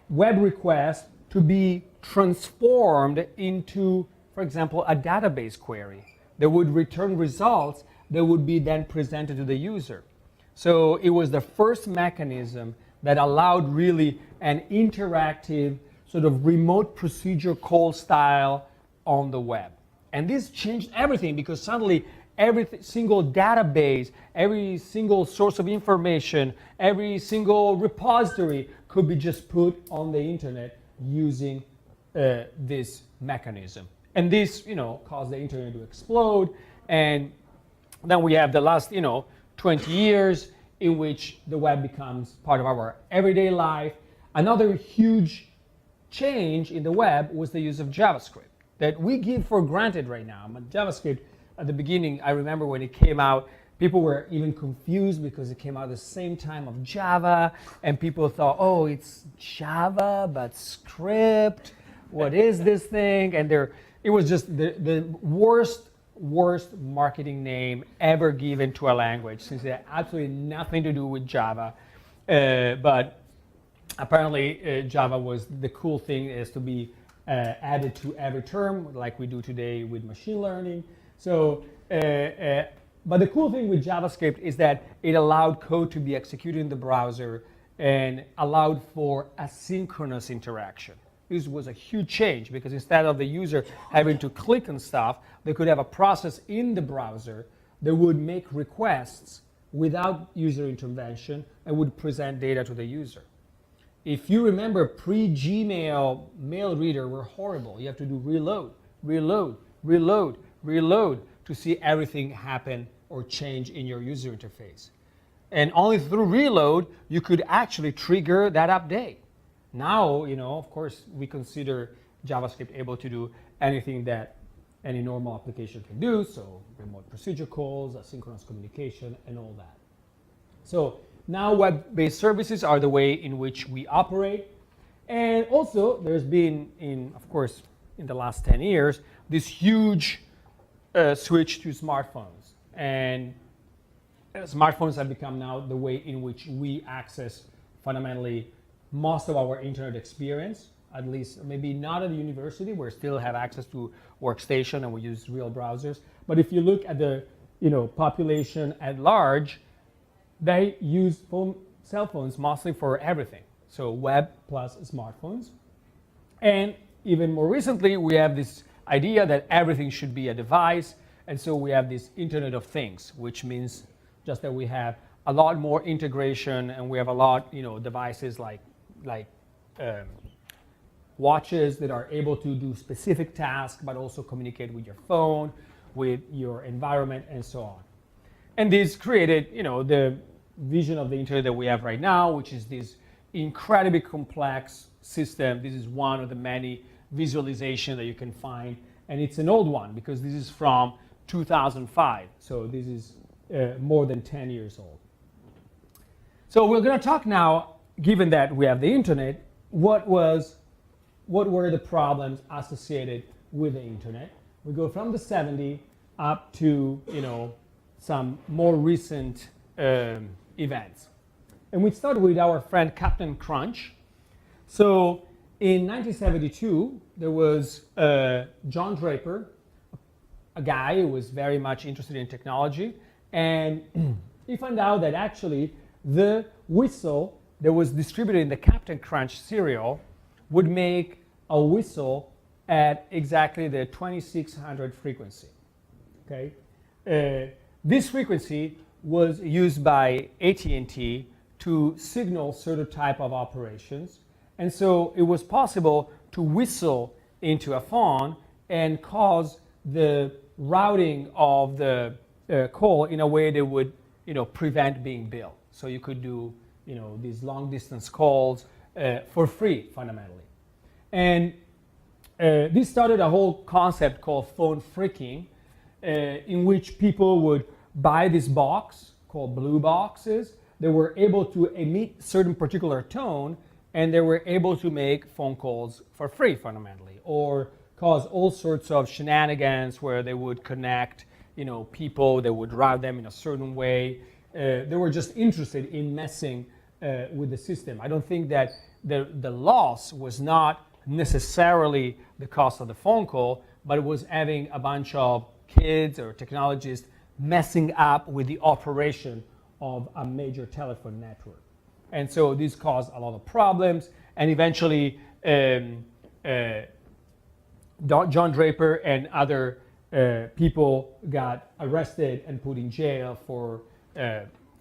web request to be transformed into, for example, a database query that would return results that would be then presented to the user. So it was the first mechanism that allowed really an interactive sort of remote procedure call style on the web. And this changed everything because suddenly every single database, every single source of information, every single repository could be just put on the internet using this mechanism. And this, caused the internet to explode. And then we have the last, 20 years in which the web becomes part of our everyday life. Another huge change in the web was the use of JavaScript that we give for granted right now. But JavaScript, at the beginning, I remember when it came out, people were even confused because it came out at the same time of Java, and people thought, oh, it's Java, but script. What is this thing? And it was just the worst worst marketing name ever given to a language, since it had absolutely nothing to do with Java. But apparently, Java was the cool thing is to be added to every term, like we do today with machine learning. So, but the cool thing with JavaScript is that it allowed code to be executed in the browser and allowed for asynchronous interaction. This was a huge change because instead of the user having to click on stuff, they could have a process in the browser that would make requests without user intervention and would present data to the user. If you remember, pre-Gmail mail reader were horrible. You have to do reload, reload, reload, reload to see everything happen or change in your user interface. And only through reload, you could actually trigger that update. Now, of course, we consider JavaScript able to do anything that any normal application can do, so remote procedure calls, asynchronous communication, and all that. So now web-based services are the way in which we operate. And also, there's been, of course, in the last 10 years, this huge switch to smartphones. And smartphones have become now the way in which we access fundamentally most of our internet experience, at least maybe not at the university, where we still have access to workstation and we use real browsers. But if you look at the population at large, they use cell phones mostly for everything. So web plus smartphones. And even more recently, we have this idea that everything should be a device. And so we have this Internet of Things, which means just that we have a lot more integration and we have a lot, devices like watches that are able to do specific tasks, but also communicate with your phone, with your environment, and so on. And this created, the vision of the internet that we have right now, which is this incredibly complex system. This is one of the many visualizations that you can find, and it's an old one because this is from 2005. So this is more than 10 years old. So we're going to talk now, given that we have the internet, what were the problems associated with the internet. We go from the 70s up to some more recent events. And we start with our friend Captain Crunch. So in 1972, there was John Draper, a guy who was very much interested in technology, and he found out that actually the whistle that was distributed in the Captain Crunch cereal would make a whistle at exactly the 2600 frequency. Okay, this frequency was used by AT&T to signal certain type of operations, and so it was possible to whistle into a phone and cause the routing of the call in a way that would prevent being billed. So you could do these long distance calls for free fundamentally. And this started a whole concept called phone phreaking, in which people would buy this box called blue boxes. They were able to emit certain particular tone, and they were able to make phone calls for free fundamentally, or cause all sorts of shenanigans where they would connect people, they would route them in a certain way. They were just interested in messing with the system. I don't think that the loss was not necessarily the cost of the phone call, but it was having a bunch of kids or technologists messing up with the operation of a major telephone network. And so this caused a lot of problems, and eventually John Draper and other people got arrested and put in jail for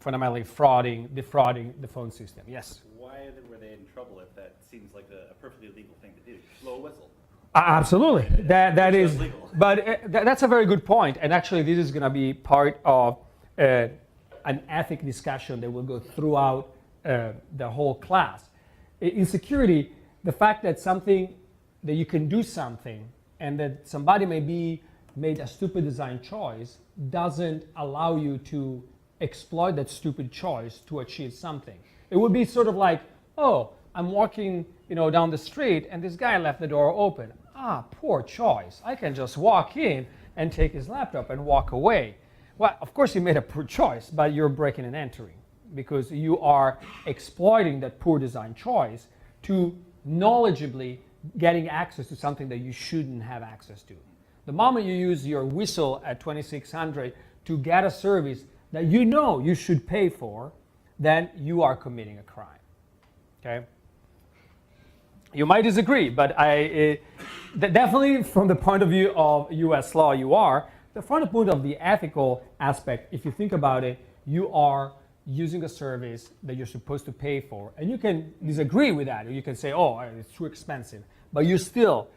fundamentally defrauding the phone system. Yes? Why were they in trouble if that seems like a perfectly legal thing to do? Blow a whistle. Absolutely. That is, legal. but that's a very good point. And actually, this is going to be part of an ethic discussion that will go throughout the whole class. In security, the fact that you can do something and that somebody made a stupid design choice doesn't allow you to exploit that stupid choice to achieve something. It would be sort of like, oh, I'm walking down the street and this guy left the door open. Ah, poor choice. I can just walk in and take his laptop and walk away. Well, of course, you made a poor choice, but you're breaking and entering because you are exploiting that poor design choice to knowledgeably getting access to something that you shouldn't have access to. The moment you use your whistle at 2600 to get a service that you know you should pay for, then you are committing a crime. Okay? You might disagree, but definitely from the point of view of US law, you are. From the point of the ethical aspect, if you think about it, you are using a service that you're supposed to pay for. And you can disagree with that. Or you can say, oh, it's too expensive. But you're still,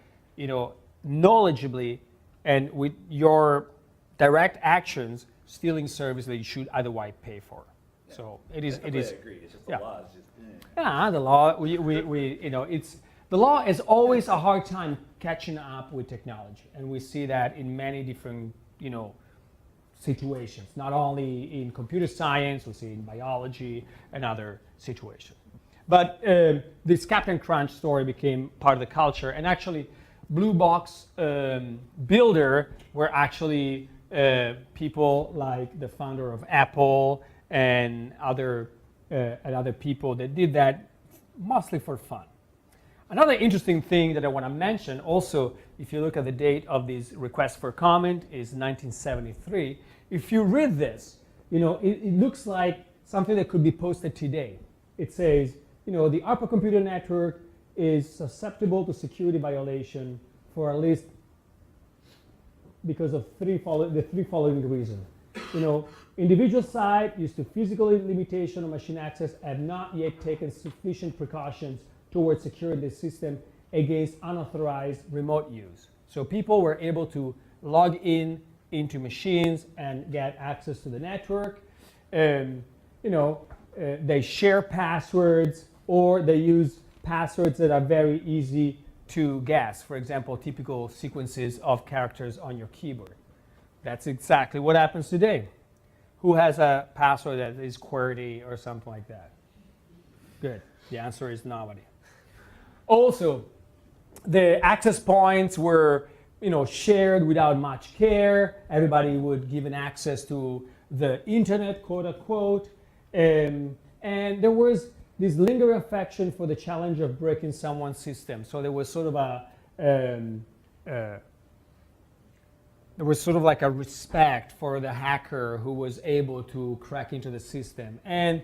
knowledgeably and with your direct actions, stealing service that you should otherwise pay for. Yeah. So it is. I agree. It's just the law is just. Yeah, the law. The law is always a hard time catching up with technology, and we see that in many different, situations. Not only in computer science, we see it in biology and other situations. But this Captain Crunch story became part of the culture, and actually, Blue Box Builder were actually people like the founder of Apple and other people that did that mostly for fun. Another interesting thing that I want to mention also, if you look at the date of this request for comment, is 1973. If you read this, it looks like something that could be posted today. It says, the ARPA computer network is susceptible to security violation for at least because of the three following reasons. Individual site used to physical limitation of machine access have not yet taken sufficient precautions towards securing the system against unauthorized remote use. So people were able to log into machines and get access to the network. They share passwords, or they use passwords that are very easy to guess. For example, typical sequences of characters on your keyboard. That's exactly what happens today. Who has a password that is QWERTY or something like that? Good. The answer is nobody. Also, the access points were, shared without much care. Everybody would give an access to the internet, quote unquote, and there was this lingering affection for the challenge of breaking someone's system. So there was sort of like a respect for the hacker who was able to crack into the system. And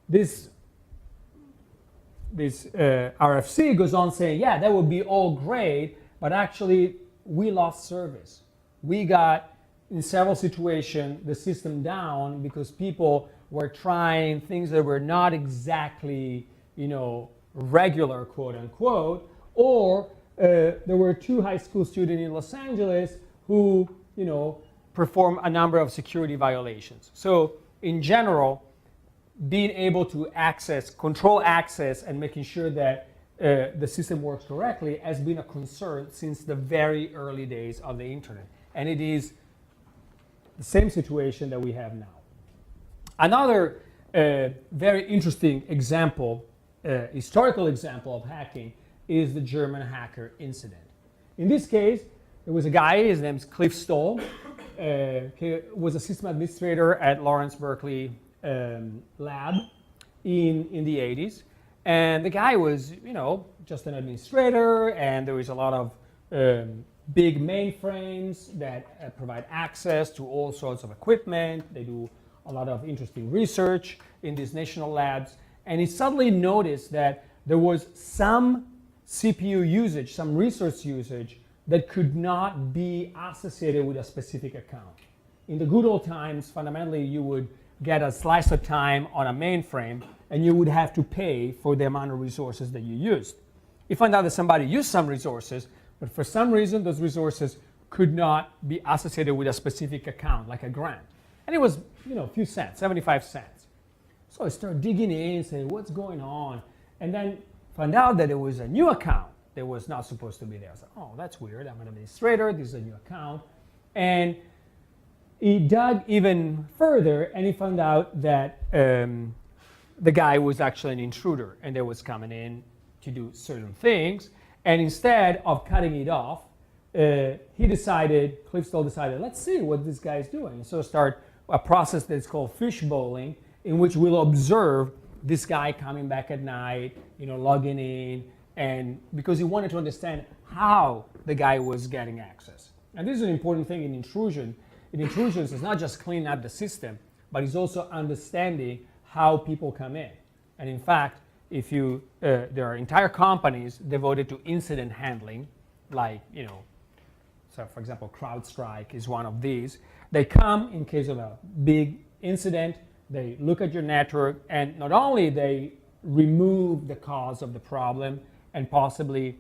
this RFC goes on saying, yeah, that would be all great, but actually we lost service. We got, in several situations, the system down because people were trying things that were not exactly, regular, quote unquote, or there were 2 high school students in Los Angeles who, performed a number of security violations. So in general, being able to control access and making sure that the system works correctly has been a concern since the very early days of the internet. And it is the same situation that we have now. Another very interesting example, historical example of hacking is the German hacker incident. In this case, there was a guy, his name is Cliff Stoll. He was a system administrator at Lawrence Berkeley lab in the 80s. And the guy was, just an administrator, and there was a lot of big mainframes that provide access to all sorts of equipment. They do a lot of interesting research in these national labs. And he suddenly noticed that there was some CPU usage, some resource usage that could not be associated with a specific account. In the good old times, fundamentally, you would get a slice of time on a mainframe, and you would have to pay for the amount of resources that you used. You find out that somebody used some resources, but for some reason, those resources could not be associated with a specific account, like a grant. And it was, a few cents, 75 cents. So I started digging in, saying, what's going on? And then found out that it was a new account that was not supposed to be there. I was like, oh, that's weird. I'm an administrator. This is a new account. And he dug even further, and he found out that the guy was actually an intruder, and they was coming in to do certain things. And instead of cutting it off, Cliff Stoll decided, let's see what this guy is doing. So start a process that's called fishbowling, in which we'll observe this guy coming back at night, logging in, and because he wanted to understand how the guy was getting access. And this is an important thing in intrusion. In intrusions, it's not just cleaning up the system, but it's also understanding how people come in. And in fact, there are entire companies devoted to incident handling, like, so for example, CrowdStrike is one of these. They come in case of a big incident, they look at your network, and not only they remove the cause of the problem and possibly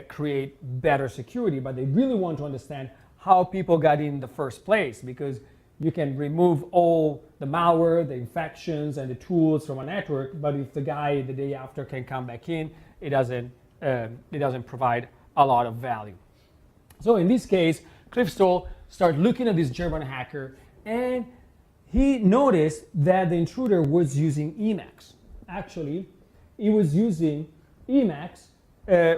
create better security, but they really want to understand how people got in the first place, because you can remove all the malware, the infections, and the tools from a network, but if the guy the day after can come back in, it doesn't provide a lot of value. So in this case, Cliff Stoll started looking at this German hacker, and he noticed that the intruder was using Emacs. Actually, he was using Emacs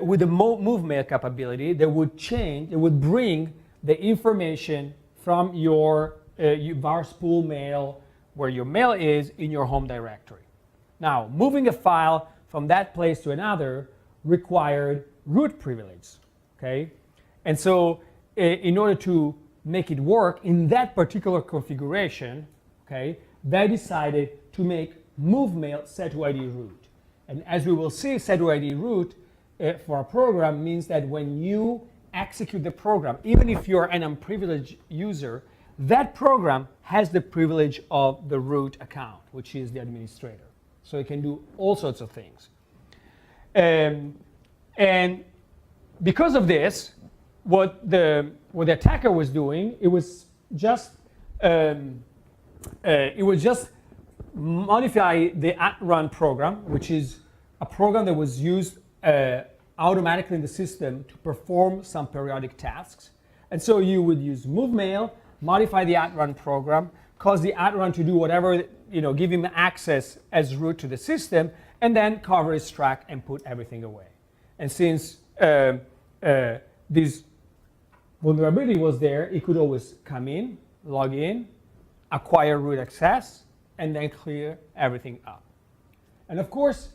with a move mail capability that would bring the information from your VAR spool mail, where your mail is, in your home directory. Now, moving a file from that place to another required root privilege, okay? And so in order to make it work in that particular configuration, okay, they decided to make move mail set to ID root. And as we will see, set to ID root for a program means that when you execute the program, even if you're an unprivileged user, that program has the privilege of the root account, which is the administrator. So it can do all sorts of things. And because of this, what the attacker was doing, it was just modify the @run program, which is a program that was used automatically in the system to perform some periodic tasks. And so you would use move mail, modify the @run program, cause the @run to do whatever, give him access as root to the system, and then cover his track and put everything away. And since this vulnerability was there, it could always come in, log in, acquire root access, and then clear everything up. And of course,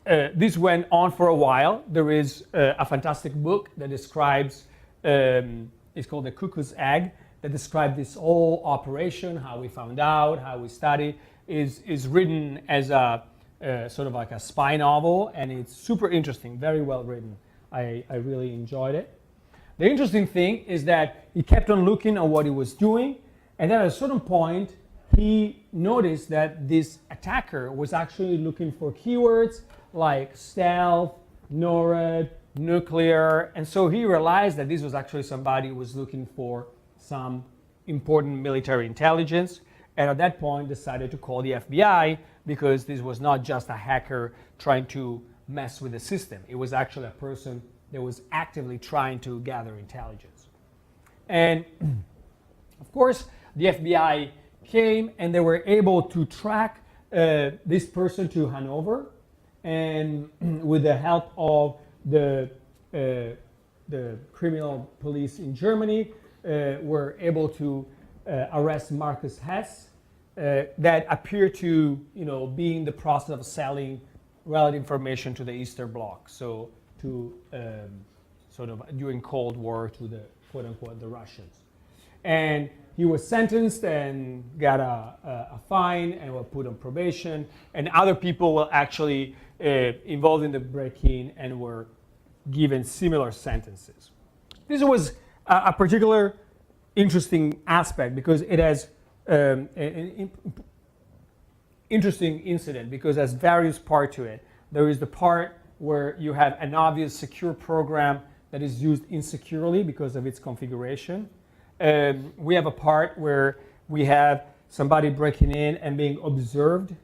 this went on for a while. There is a fantastic book that describes, it's called The Cuckoo's Egg, that describes this whole operation, how we found out, how we studied, is written as a sort of like a spy novel, and it's super interesting, very well written. I really enjoyed it. The interesting thing is that he kept on looking at what he was doing, and then at a certain point, he noticed that this attacker was actually looking for keywords like stealth, NORAD, nuclear, and so he realized that this was actually somebody who was looking for some important military intelligence, and at that point decided to call the FBI, because this was not just a hacker trying to mess with the system. It was actually a person that was actively trying to gather intelligence. And of course, the FBI came and they were able to track this person to Hanover, and with the help of the criminal police in Germany, were able to arrest Marcus Hess, that appeared to be in the process of selling relative information to the Eastern Bloc, so to sort of during Cold War to the quote unquote the Russians. And he was sentenced and got a fine and was put on probation, and other people were actually involved in the break-in and were given similar sentences. This was a particular interesting aspect because it has an interesting incident because it has various parts to it. There is the part where you have an obvious secure program that is used insecurely because of its configuration. We have a part where we have somebody breaking in and being observed,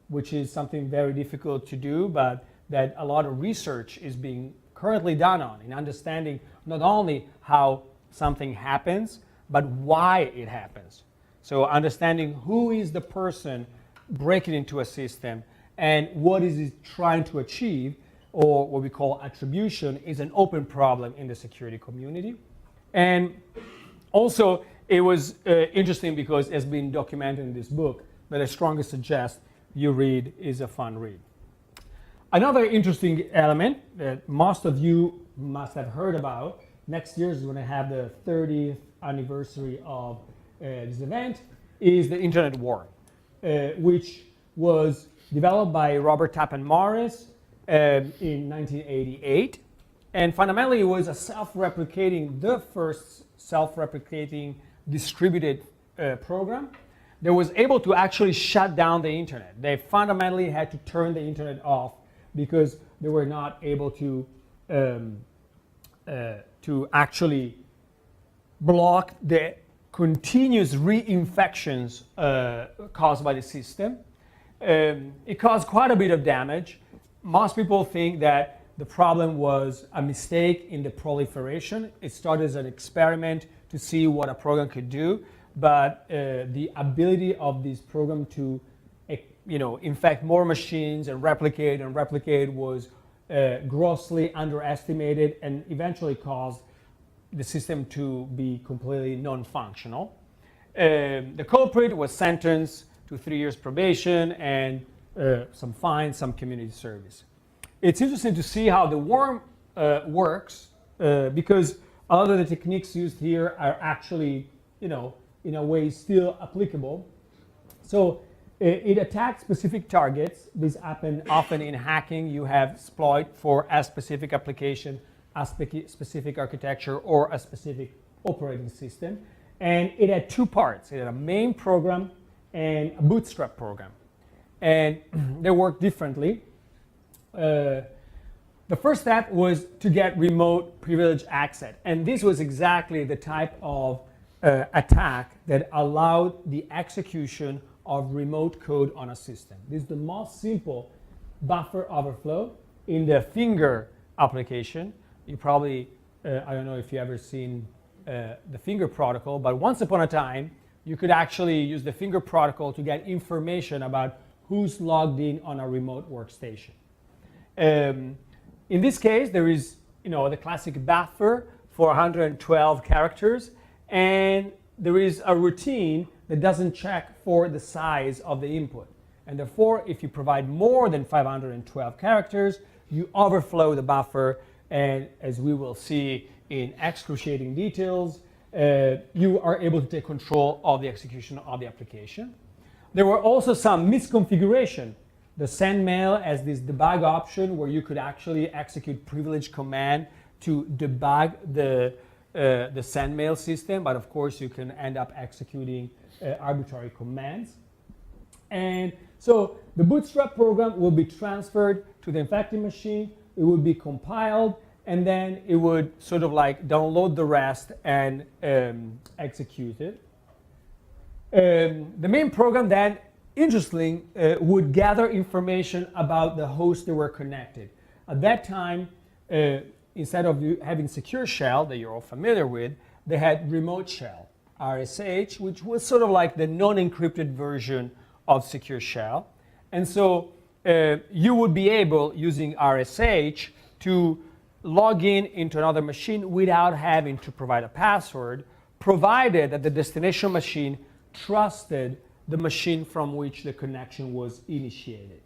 which is something very difficult to do, but that a lot of research is being currently done on in understanding not only how something happens, but why it happens. So understanding who is the person breaking into a system and what is it trying to achieve or what we call attribution, is an open problem in the security community. And also, it was interesting because it's been documented in this book that I strongly suggest you read. Is a fun read. Another interesting element that most of you must have heard about, next year is when I have the 30th anniversary of this event, is the Internet War, which was developed by Robert Tappan Morris in 1988. And fundamentally, it was a the first self-replicating distributed program that was able to actually shut down the internet. They fundamentally had to turn the internet off because they were not able to actually block the continuous reinfections caused by the system. It caused quite a bit of damage. Most people think that the problem was a mistake in the proliferation. It started as an experiment to see what a program could do, but the ability of this program to infect more machines and replicate was grossly underestimated and eventually caused the system to be completely non-functional. The culprit was sentenced to 3 years probation and some fines, some community service. It's interesting to see how the worm works because a lot of the techniques used here are actually, in a way still applicable. So it attacks specific targets. This happens often in hacking. You have exploit for a specific application, a specific architecture, or a specific operating system. And it had two parts. It had a main program and a bootstrap program. And they work differently. The first step was to get remote privileged access. And this was exactly the type of attack that allowed the execution of remote code on a system. This is the most simple buffer overflow in the finger application. You probably, I don't know if you've ever seen the finger protocol, but once upon a time, you could actually use the finger protocol to get information about who's logged in on a remote workstation. In this case, there is the classic buffer for 112 characters, and there is a routine that doesn't check for the size of the input. And therefore, if you provide more than 512 characters, you overflow the buffer, and as we will see in excruciating details, you are able to take control of the execution of the application. There were also some misconfiguration. The sendmail has this debug option where you could actually execute privileged command to debug the sendmail system, but of course you can end up executing arbitrary commands. And so the bootstrap program will be transferred to the infected machine, it would be compiled, and then it would sort of like download the rest and execute it. The main program then, interestingly, would gather information about the hosts that were connected. At that time, instead of having secure shell that you're all familiar with, they had remote shell, RSH, which was sort of like the non-encrypted version of secure shell. And so you would be able, using RSH, to log in into another machine without having to provide a password, provided that the destination machine trusted the machine from which the connection was initiated.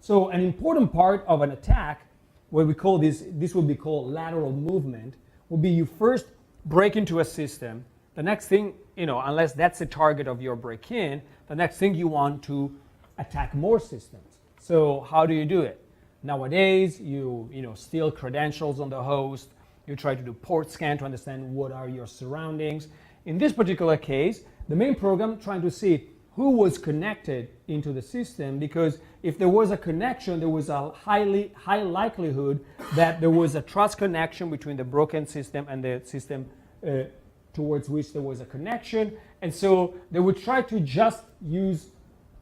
So an important part of an attack, what we call this would be called lateral movement, will be you first break into a system. The next thing, unless that's the target of your break-in, the next thing you want to attack more systems. So how do you do it? Nowadays, you steal credentials on the host. You try to do port scan to understand what are your surroundings. In this particular case, the main program trying to see who was connected into the system, because if there was a connection, there was a high likelihood that there was a trust connection between the broken system and the system towards which there was a connection. And so they would try to just use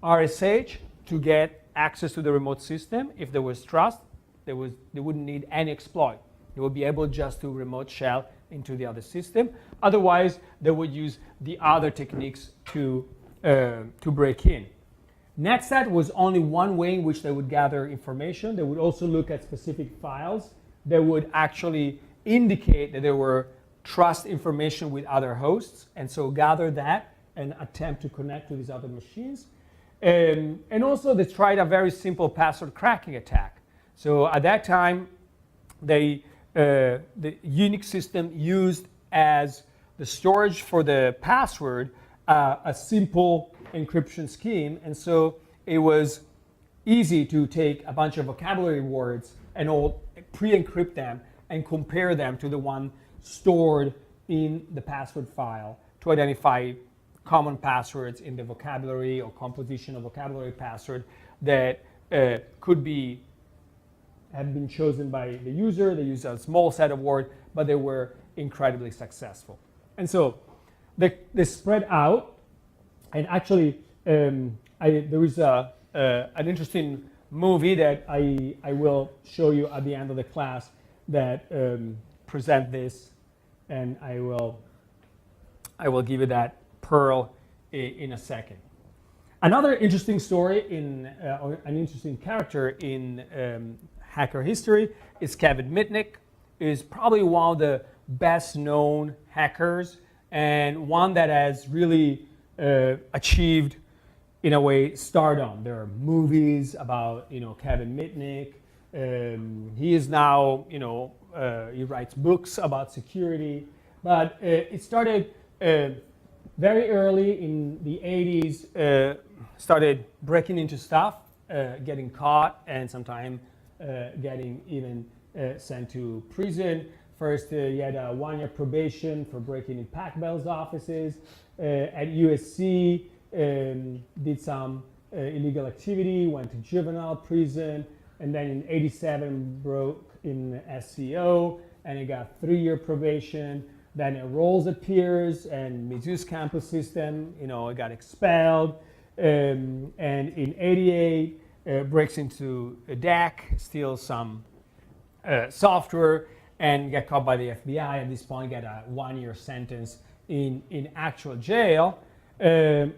RSH to get access to the remote system. If there was trust, they wouldn't need any exploit. They would be able just to remote shell into the other system. Otherwise, they would use the other techniques to break in. NetStat was only one way in which they would gather information. They would also look at specific files that would actually indicate that there were trust information with other hosts, and so gather that and attempt to connect to these other machines. And also they tried a very simple password cracking attack. So at that time, the Unix system used as the storage for the password a simple encryption scheme, and so it was easy to take a bunch of vocabulary words and all pre-encrypt them and compare them to the one stored in the password file to identify common passwords in the vocabulary or composition of vocabulary password that could have been chosen by the user. They used a small set of words, but they were incredibly successful. And so they spread out, and actually there is an interesting movie that I will show you at the end of the class that present this, and I will give you that pearl in a second. Another interesting story or an interesting character in hacker history is Kevin Mitnick. Is probably one of the best known hackers and one that has really achieved, in a way, stardom. There are movies about Kevin Mitnick. He is now he writes books about security, but it started very early in the 80s. Started breaking into stuff, getting caught, and sometimes getting even sent to prison. First, he had a 1-year probation for breaking in Pac Bell's offices. At USC, did some illegal activity, went to juvenile prison, and then in '87 broke in SEO, and he got 3-year probation. Then enrolls at Pierce and Mizzou's campus system, he got expelled. And in '88, breaks into a DAC, steals some software, and get caught by the FBI. At this point, get a 1-year sentence in actual jail. In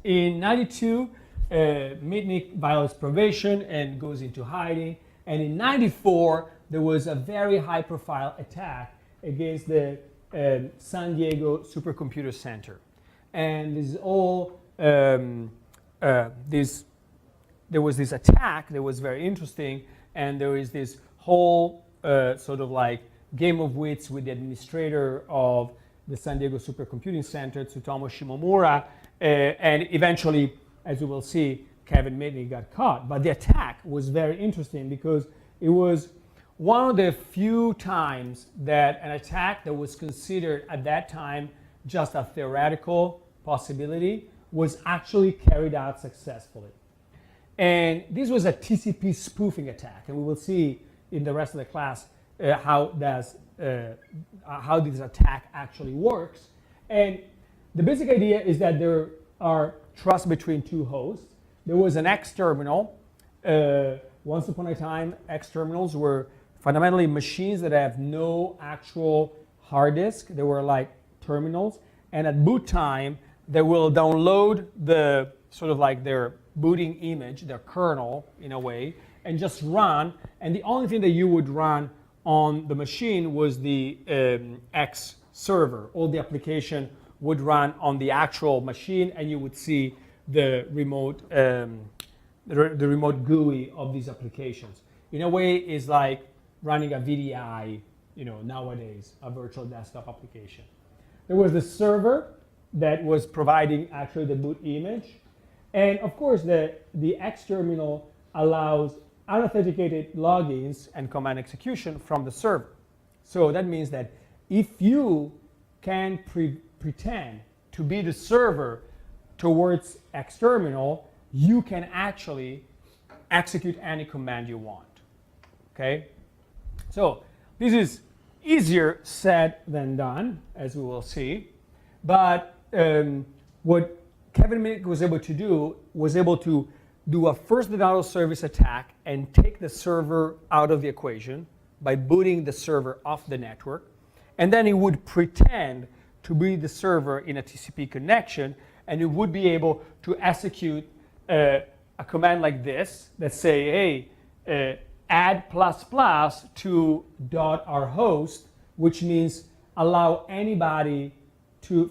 '92, Mitnick violates probation and goes into hiding. And in '94, there was a very high-profile attack against the San Diego Supercomputer Center. And this is all, there was this attack that was very interesting, and there is this whole sort of like game of wits with the administrator of the San Diego Supercomputing Center, Tsutomu Shimomura, and eventually, as we will see, Kevin Mitnick got caught. But the attack was very interesting because it was one of the few times that an attack that was considered at that time just a theoretical possibility was actually carried out successfully. And this was a TCP spoofing attack, and we will see in the rest of the class how this attack actually works. And the basic idea is that there are trust between two hosts. There was an X terminal. Once upon a time, X terminals were fundamentally machines that have no actual hard disk. They were like terminals, and at boot time, they will download the sort of like their booting image, their kernel in a way, and just run. And the only thing that you would run on the machine was the X server. All the application would run on the actual machine, and you would see the remote GUI of these applications. In a way, it's like running a VDI, nowadays, a virtual desktop application. There was the server that was providing actually the boot image. And of course, the X terminal allows unauthenticated logins and command execution from the server. So that means that if you can pretend to be the server towards X terminal, you can actually execute any command you want. Okay? So this is easier said than done, as we will see. But what Kevin Mitnick was able to do was able to do a first denial of service attack and take the server out of the equation by booting the server off the network. And then he would pretend to be the server in a TCP connection and you would be able to execute a command like this that say, hey, add plus plus to .rhost, which means allow anybody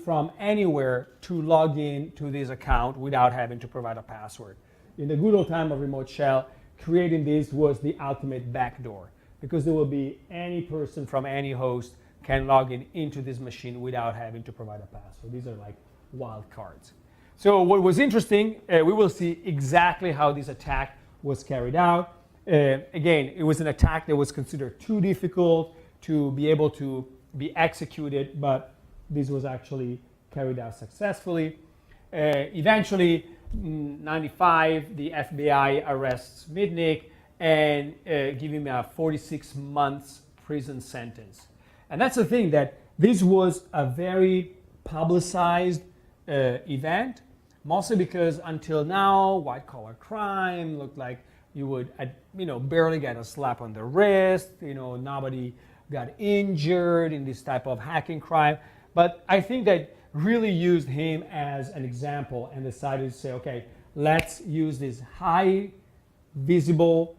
from anywhere to log in to this account without having to provide a password. In the good old time of remote shell, creating this was the ultimate backdoor, because there will be any person from any host can log in into this machine without having to provide a password. These are like wild cards. So what was interesting, we will see exactly how this attack was carried out. Again, it was an attack that was considered too difficult to be able to be executed, but this was actually carried out successfully. Eventually, 95, the FBI arrests Mitnick and give him a 46 months prison sentence. And that's the thing, that this was a very publicized event, mostly because until now, white-collar crime looked like you would, barely get a slap on the wrist. Nobody got injured in this type of hacking crime. But I think that really used him as an example and decided to say, okay, let's use this highly visible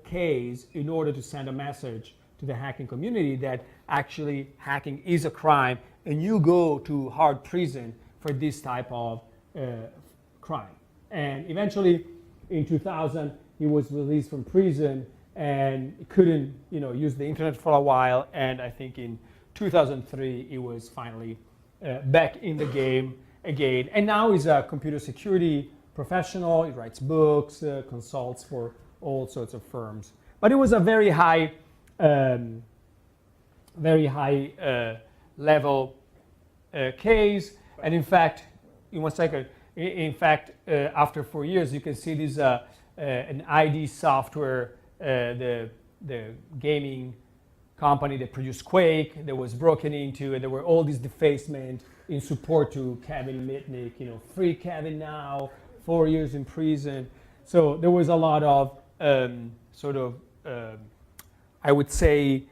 case in order to send a message to the hacking community that actually hacking is a crime and you go to hard prison for this type of crime. And eventually, in 2000, he was released from prison and couldn't, use the internet for a while. And I think in 2003, he was finally back in the game again. And now he's a computer security professional. He writes books, consults for all sorts of firms. But it was a very high level case. And in fact, in 1 second, after 4 years, you can see this an ID software, the gaming company that produced Quake, that was broken into, and there were all these defacement in support to Kevin Mitnick, free Kevin now, 4 years in prison. So there was a lot of I would say,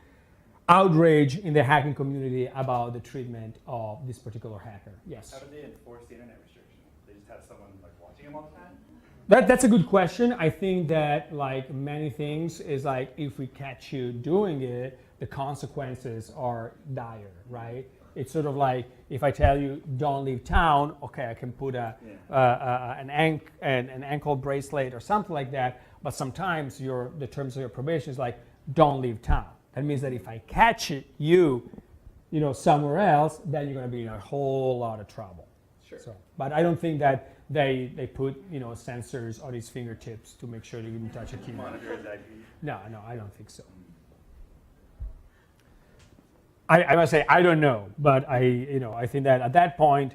outrage in the hacking community about the treatment of this particular hacker. Yes? How do they enforce the internet restriction? They just have someone watching them all the time? That's a good question. I think that like many things is like if we catch you doing it, the consequences are dire, right? It's sort of like if I tell you don't leave town, okay, I can put an ankle bracelet or something like that. But sometimes the terms of your probation is like don't leave town. That means that if I catch you, somewhere else, then you're going to be in a whole lot of trouble. Sure. So, but I don't think that they put sensors on his fingertips to make sure that you didn't touch a keyboard. Monitor his IP. No, I don't think so. I must say I don't know, but I think that at that point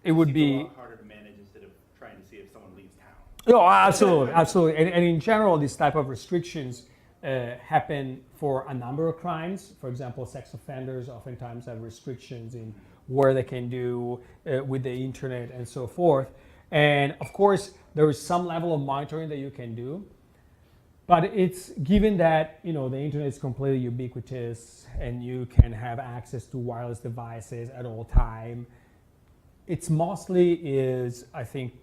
it would Seems be a lot harder to manage instead of trying to see if someone leaves town. Oh, absolutely. And in general, these type of restrictions happen for a number of crimes. For example, sex offenders oftentimes have restrictions in where they can do with the internet and so forth. And of course, there is some level of monitoring that you can do. But it's given that the internet is completely ubiquitous and you can have access to wireless devices at all time. It's mostly is, I think,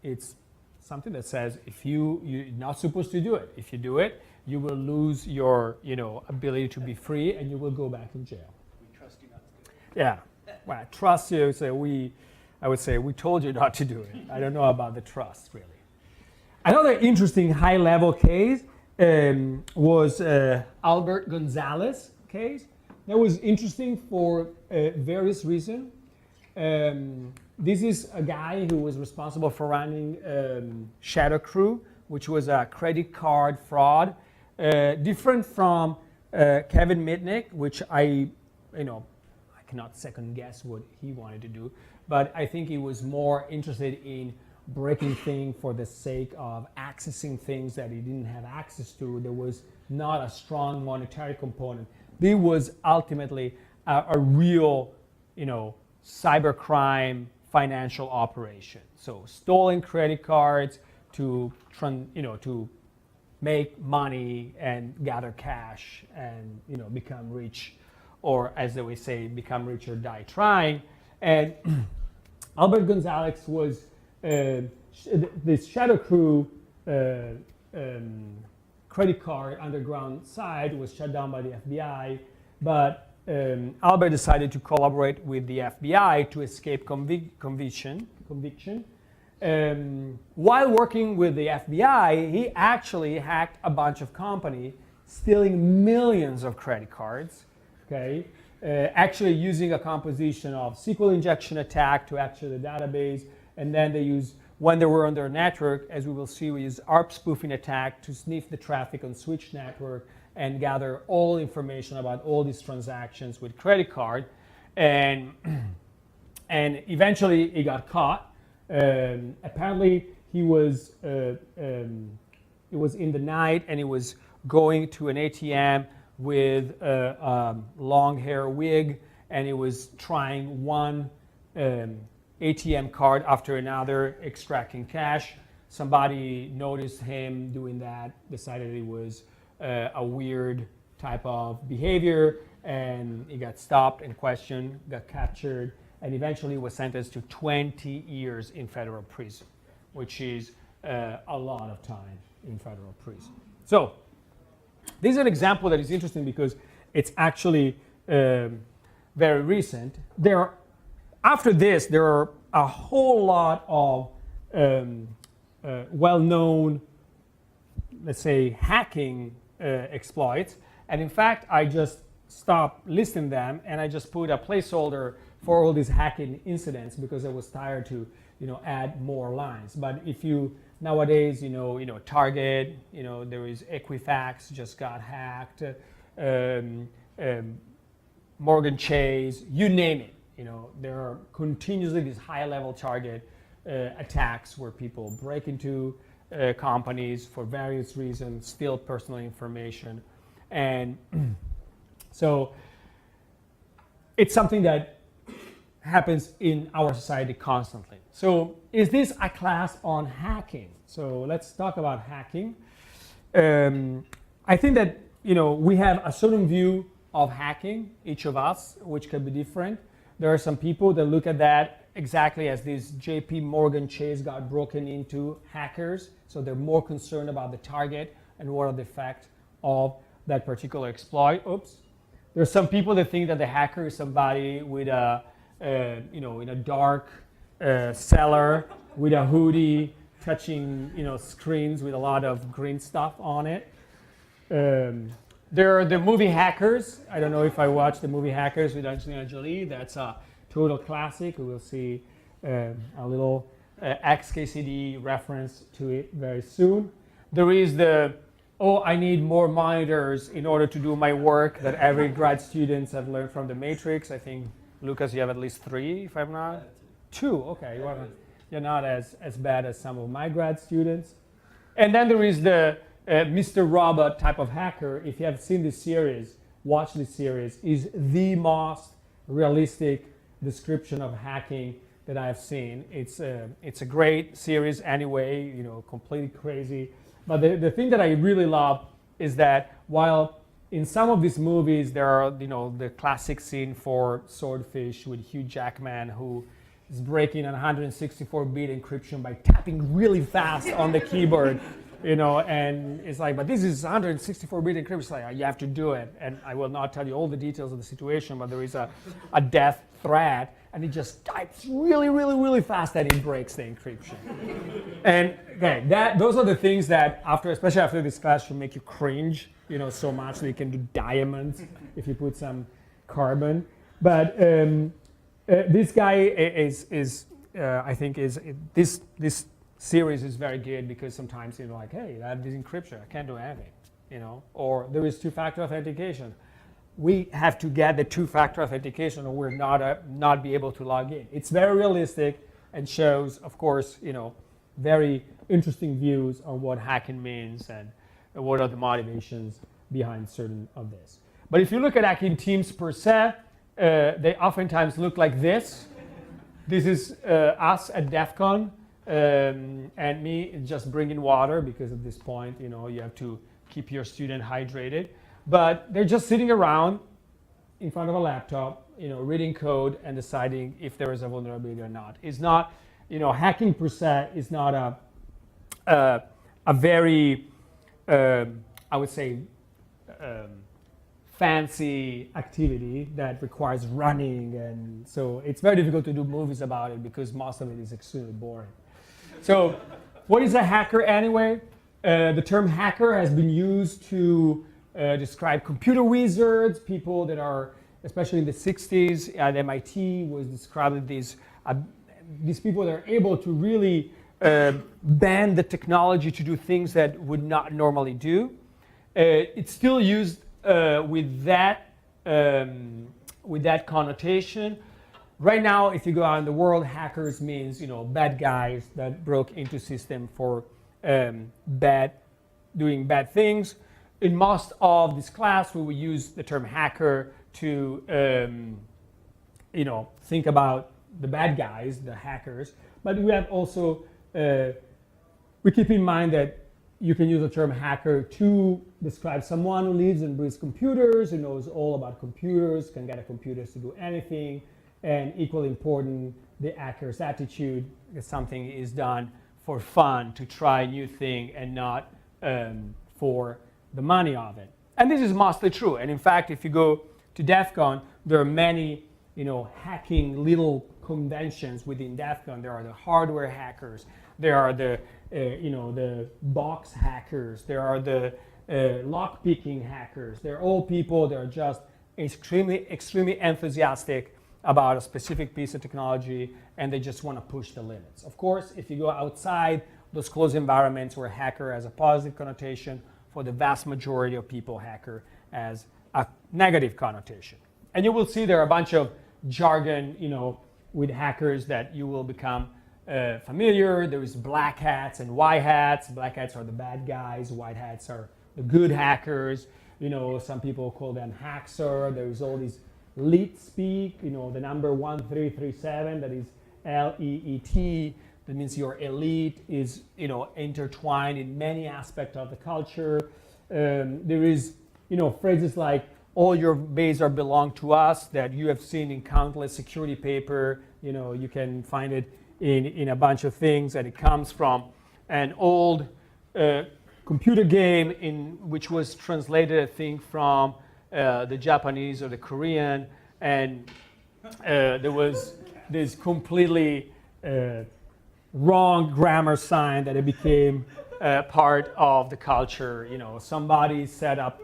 it's something that says if you're not supposed to do it. If you do it, you will lose your ability to be free and you will go back in jail. We trust you not to do it. Yeah, well, I trust you. So I would say we told you not to do it. I don't know about the trust really. Another interesting high-level case was Albert Gonzalez case. That was interesting for various reasons. This is a guy who was responsible for running Shadow Crew, which was a credit card fraud, different from Kevin Mitnick, which I cannot second guess what he wanted to do, but I think he was more interested in breaking things for the sake of accessing things that he didn't have access to. There was not a strong monetary component. This was ultimately a real, cybercrime financial operation. So stolen credit cards to make money and gather cash and become rich, or as they would say, become rich or die trying. And Albert Gonzalez was this Shadow Crew credit card underground site was shut down by the FBI, but Albert decided to collaborate with the FBI to escape conviction. While working with the FBI, he actually hacked a bunch of companies, stealing millions of credit cards, okay? Actually using a composition of SQL injection attack to access the database, and then they use, when they were on their network, as we will see, we use ARP spoofing attack to sniff the traffic on switch network and gather all information about all these transactions with credit card. And eventually he got caught. Apparently it was in the night, and he was going to an ATM with a long hair wig, and he was trying one ATM card after another, extracting cash. Somebody noticed him doing that, decided it was a weird type of behavior, and he got stopped and questioned, got captured, and eventually was sentenced to 20 years in federal prison, which is a lot of time in federal prison. So this is an example that is interesting because it's actually very recent. After this, there are a whole lot of well-known, let's say, hacking exploits. And in fact, I just stopped listing them, and I just put a placeholder for all these hacking incidents because I was tired to, add more lines. But if you nowadays, Target, there is Equifax just got hacked, Morgan Chase, you name it. There are continuously these high-level target attacks where people break into companies for various reasons, steal personal information. And so it's something that happens in our society constantly. So is this a class on hacking? So let's talk about hacking. I think that we have a certain view of hacking, each of us, which can be different. There are some people that look at that exactly as this JP Morgan Chase got broken into hackers. So they're more concerned about the target and what are the effects of that particular exploit. Oops. There's some people that think that the hacker is somebody with a, in a dark cellar with a hoodie, touching, screens with a lot of green stuff on it. There are the movie Hackers. I don't know if I watched the movie Hackers with Angelina Jolie. That's a total classic. We will see a little XKCD reference to it very soon. There is the, I need more monitors in order to do my work that every grad students have learned from the Matrix. I think, Lucas, you have at least 3, if I'm not. 2, okay. You're not as bad as some of my grad students. And then there is the Mr. Robot type of hacker. If you have seen this series, watch this series, is the most realistic description of hacking that I've seen. It's a great series anyway, completely crazy. But the thing that I really love is that while in some of these movies there are, the classic scene for Swordfish with Hugh Jackman who is breaking an 164-bit encryption by tapping really fast on the keyboard. And it's like, but this is 164-bit encryption. It's like, you have to do it. And I will not tell you all the details of the situation, but there is a death threat, and it just types really, really, really fast, and it breaks the encryption. And okay, those are the things that, especially after this class, should make you cringe, so much that you can do diamonds if you put some carbon. But this guy I think this series is very good because sometimes like, hey, I have this encryption, I can't do anything, or there is two-factor authentication. We have to get the two-factor authentication or we're not be able to log in. It's very realistic and shows, of course, very interesting views on what hacking means and what are the motivations behind certain of this. But if you look at hacking teams per se, they oftentimes look like this. This is us at DEF CON. And me just bringing water because at this point, you have to keep your student hydrated. But they're just sitting around in front of a laptop, reading code and deciding if there is a vulnerability or not. It's not, hacking per se is not a very, I would say, fancy activity that requires running, and so it's very difficult to do movies about it because most of it is extremely boring. So what is a hacker anyway? The term hacker has been used to describe computer wizards, people that are, especially in the 60s at MIT, was described as these people that are able to really bend the technology to do things that would not normally do. It's still used with that connotation. Right now, if you go out in the world, hackers means bad guys that broke into system for doing bad things. In most of this class, we will use the term hacker to think about the bad guys, the hackers. But we have also we keep in mind that you can use the term hacker to describe someone who lives and breathes computers, who knows all about computers, can get a computer to do anything, and equally important, the hacker's attitude, that something is done for fun, to try a new thing, and not for the money of it. And this is mostly true. And in fact, if you go to DEF CON, there are many hacking little conventions within DEF CON. There are the hardware hackers, there are the box hackers, there are the lock-picking hackers. They're all people that are just extremely enthusiastic about a specific piece of technology, and they just want to push the limits. Of course, if you go outside those closed environments where hacker has a positive connotation, for the vast majority of people, hacker has a negative connotation. And you will see there are a bunch of jargon, with hackers that you will become familiar. There is black hats and white hats. Black hats are the bad guys. White hats are the good hackers. Some people call them hackser. There's all these leet speak. The number 1337, that is LEET. That means your elite is intertwined in many aspects of the culture. There is phrases like all your base are belong to us that you have seen in countless security paper. You can find it in a bunch of things, and it comes from an old computer game which was translated, I think, from the Japanese or the Korean, and there was this completely wrong grammar sign that it became part of the culture. Somebody set up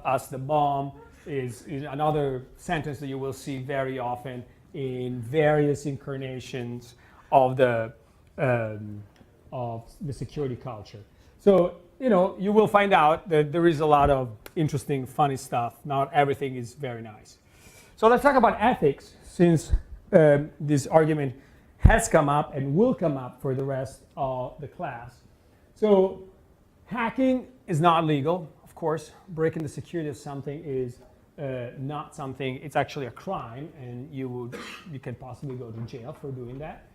as the bomb is another sentence that you will see very often in various incarnations of the security culture. So you will find out that there is a lot of interesting, funny stuff. Not everything is very nice. So let's talk about ethics, since this argument has come up and will come up for the rest of the class. So hacking is not legal, of course. Breaking the security of something is not something, it's actually a crime, and you can possibly go to jail for doing that.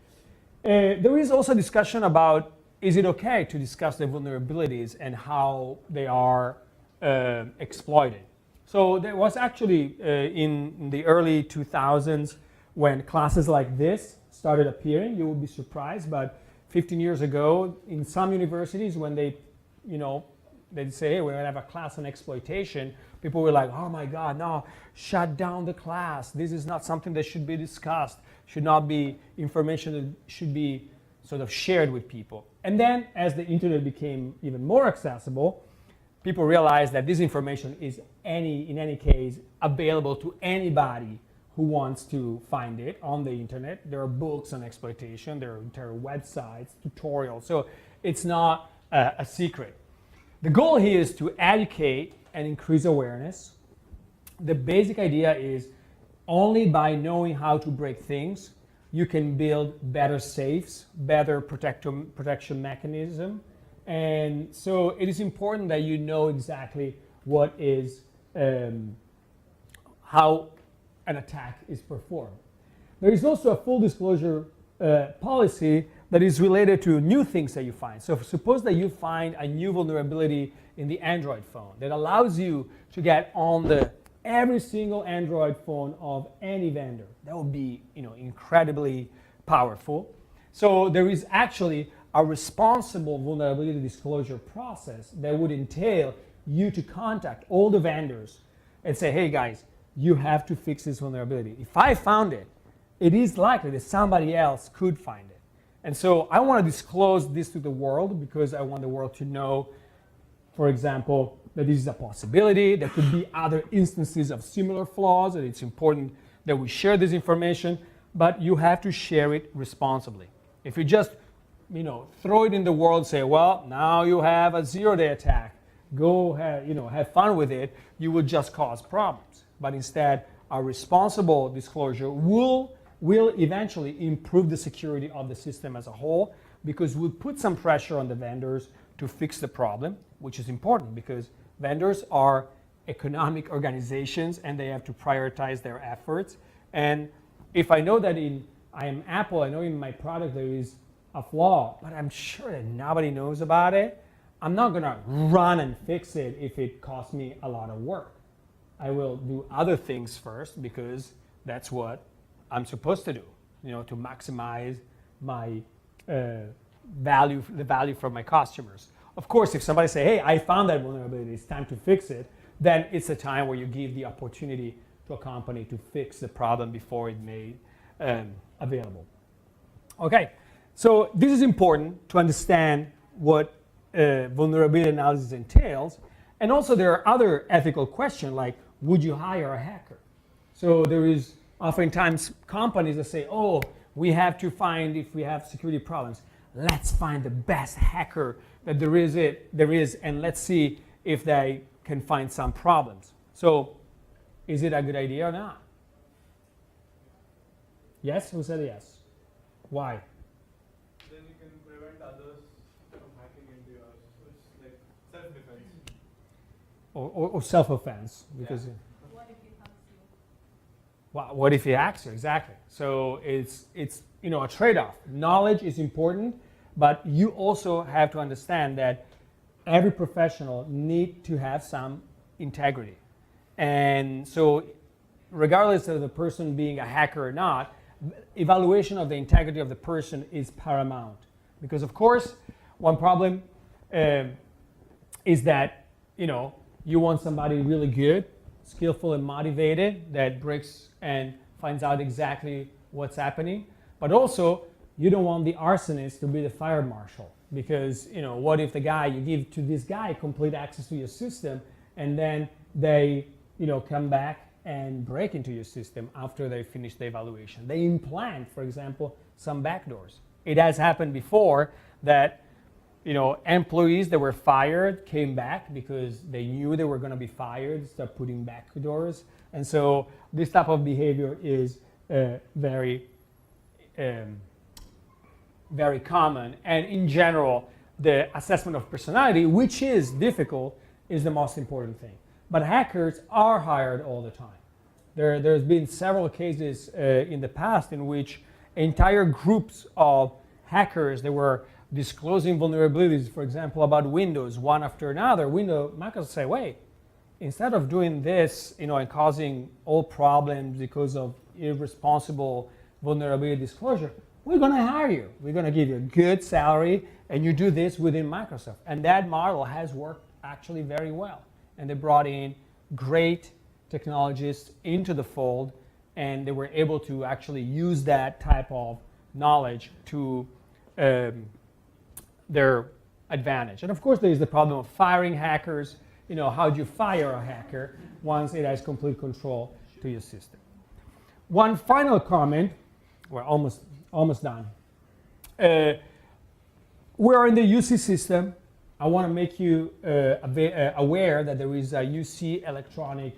There is also discussion about, is it okay to discuss the vulnerabilities and how they are exploited? So there was actually in the early 2000s, when classes like this started appearing, you will be surprised, but 15 years ago, in some universities, when they'd say, hey, we're going to have a class on exploitation, people were like, oh my God, no, shut down the class. This is not something that should be discussed, should not be information that should be sort of shared with people. And then as the internet became even more accessible, people realized that this information is in any case available to anybody who wants to find it on the internet. There are books on exploitation, there are entire websites, tutorials, so it's not a secret. The goal here is to educate and increase awareness. The basic idea is only by knowing how to break things, you can build better safes, better protection mechanism. And so it is important that you know exactly what is, how an attack is performed. There is also a full disclosure policy that is related to new things that you find. So suppose that you find a new vulnerability in the Android phone that allows you to get on the every single Android phone of any vendor. That would be, incredibly powerful. So there is actually a responsible vulnerability disclosure process that would entail you to contact all the vendors and say, hey guys, you have to fix this vulnerability. If I found it, it is likely that somebody else could find it. And so I want to disclose this to the world because I want the world to know, for example, that this is a possibility. There could be other instances of similar flaws, and it's important that we share this information, but you have to share it responsibly. If you just throw it in the world and say, well, now you have a zero-day attack, go have fun with it, you will just cause problems. But instead, a responsible disclosure will eventually improve the security of the system as a whole, because we'll put some pressure on the vendors to fix the problem, which is important because vendors are economic organizations and they have to prioritize their efforts. And if I know that I am Apple, I know in my product there is a flaw, but I'm sure that nobody knows about it, I'm not gonna run and fix it if it costs me a lot of work. I will do other things first because that's what I'm supposed to do, to maximize my the value for my customers. Of course, if somebody say, hey, I found that vulnerability, it's time to fix it, then it's a time where you give the opportunity to a company to fix the problem before it made available. Okay, so this is important to understand what vulnerability analysis entails. And also there are other ethical questions like, would you hire a hacker? So there is oftentimes companies that say, oh, we have to find, if we have security problems, let's find the best hacker that there is, and let's see if they can find some problems. So is it a good idea or not? Yes? Who said yes? Why? Then you can prevent others from hacking into yours. It's like self-defense. Or self-offense, because. Yeah. What if he hacks you? Well, what if he hacks you? Exactly. So it's a trade-off. Knowledge is important, but you also have to understand that every professional needs to have some integrity. And so regardless of the person being a hacker or not, evaluation of the integrity of the person is paramount. Because of course, one problem is that, you want somebody really good, skillful and motivated that breaks and finds out exactly what's happening. But also, you don't want the arsonist to be the fire marshal, because what if you give to this guy complete access to your system, and then they come back and break into your system after they finish the evaluation. They implant, for example, some backdoors. It has happened before that employees that were fired came back because they knew they were going to be fired, start putting backdoors. And so this type of behavior is very common. And in general, the assessment of personality, which is difficult, is the most important thing. But hackers are hired all the time. There's been several cases in the past in which entire groups of hackers that were disclosing vulnerabilities, for example, about Windows, one after another. Microsoft say, wait, instead of doing this, and causing all problems because of irresponsible vulnerability disclosure, we're going to hire you. We're going to give you a good salary, and you do this within Microsoft. And that model has worked actually very well. And they brought in great technologists into the fold, and they were able to actually use that type of knowledge to their advantage. And of course, there is the problem of firing hackers. How do you fire a hacker once it has complete control to your system? One final comment. We're almost done. We're in the UC system. I want to make you aware that there is a UC electronic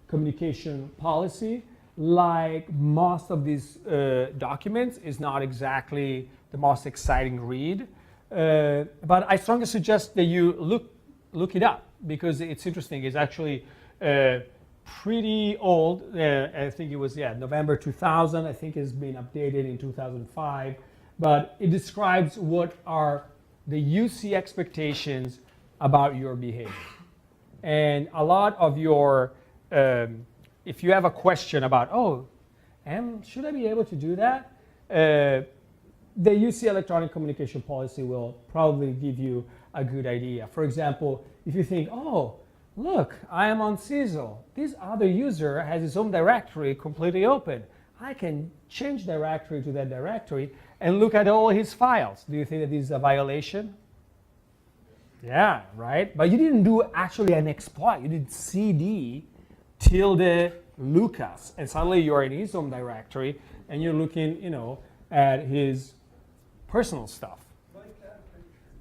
communication policy. Like most of these documents, is not exactly the most exciting read. But I strongly suggest that you look it up, because it's interesting. It's actually pretty old. I think it was November 2000. I think it's been updated in 2005. But it describes what are the UC expectations about your behavior. And a lot of your if you have a question about, oh, should I be able to do that? The UC electronic communication policy will probably give you a good idea. For example, if you think, oh, look, I am on CISL. This other user has his own directory completely open. I can change directory to that directory and look at all his files. Do you think that this is a violation? Yeah, right? But you didn't do actually an exploit. You did cd tilde Lucas, and suddenly you're in his home directory and you're looking, at his personal stuff.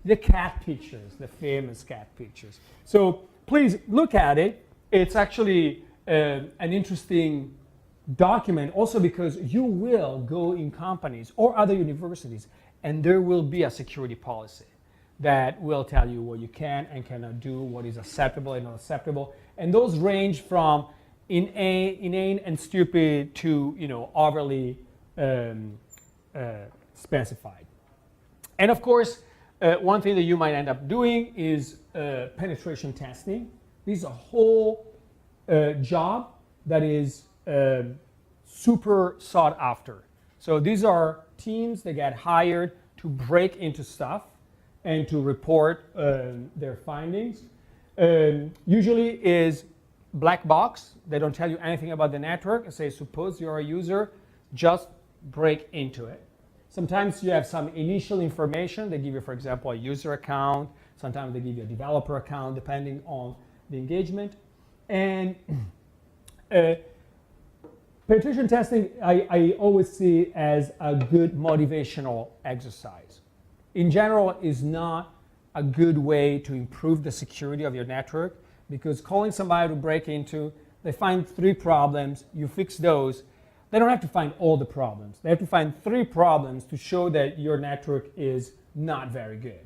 The cat pictures, the famous cat pictures. So please look at it. It's actually an interesting document also because you will go in companies or other universities and there will be a security policy that will tell you what you can and cannot do, what is acceptable and not acceptable. And those range from inane and stupid to overly specified. And of course, one thing that you might end up doing is penetration testing. This is a whole job that is super sought after. So these are teams that get hired to break into stuff and to report their findings. Usually is black box. They don't tell you anything about the network and say, suppose you're a user, just break into it. Sometimes you have some initial information. They give you, for example, a user account. Sometimes they give you a developer account, depending on the engagement. And penetration testing, I always see as a good motivational exercise. In general, is not a good way to improve the security of your network because calling somebody to break into, they find 3 problems, you fix those. They don't have to find all the problems. They have to find 3 problems to show that your network is not very good.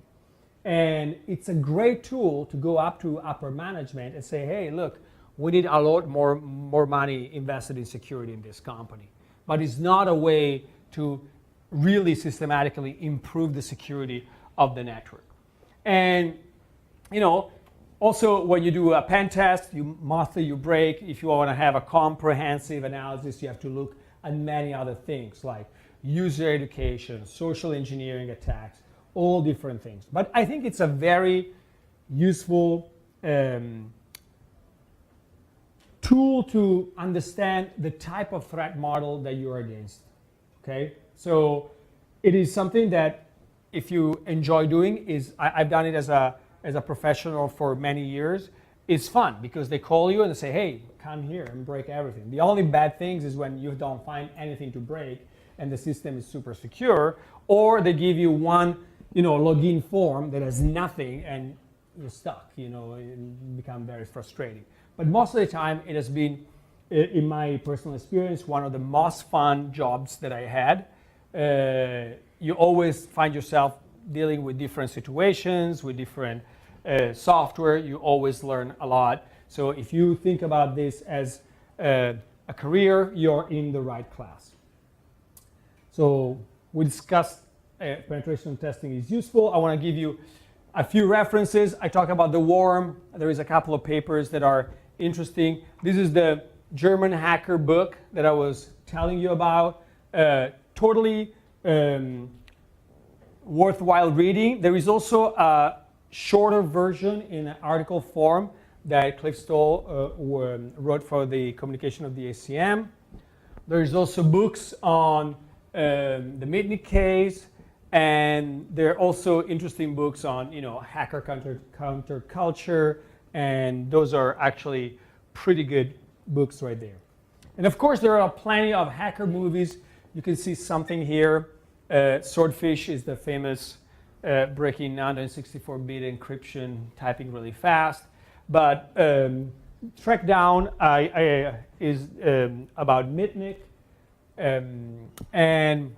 And it's a great tool to go up to upper management and say, hey, look, we need a lot more money invested in security in this company. But it's not a way to really systematically improve the security of the network. And, also when you do a pen test, you break. If you want to have a comprehensive analysis, you have to look at many other things like user education, social engineering attacks, all different things. But I think it's a very useful tool to understand the type of threat model that you're against. Okay, so it is something that if you enjoy doing, I've done it as a professional for many years. It's fun because they call you and they say, hey, come here and break everything. The only bad things is when you don't find anything to break and the system is super secure, or they give you one login form that has nothing and you're stuck, and become very frustrating. But most of the time it has been, in my personal experience, one of the most fun jobs that I had. You always find yourself dealing with different situations, with different software. You always learn a lot. So if you think about this as a career, you're in the right class. So we discussed penetration testing is useful. I want to give you a few references. I talk about the worm. There is a couple of papers that are interesting. This is the German hacker book that I was telling you about. Totally worthwhile reading. There is also a shorter version in an article form that Cliff Stoll wrote for the communication of the ACM. There's also books on the Mitnick case, and there are also interesting books on hacker counterculture, and those are actually pretty good books right there. And of course, there are plenty of hacker movies. You can see something here. Swordfish is the famous breaking 964-bit encryption, typing really fast. But Track Down is about Mitnick. And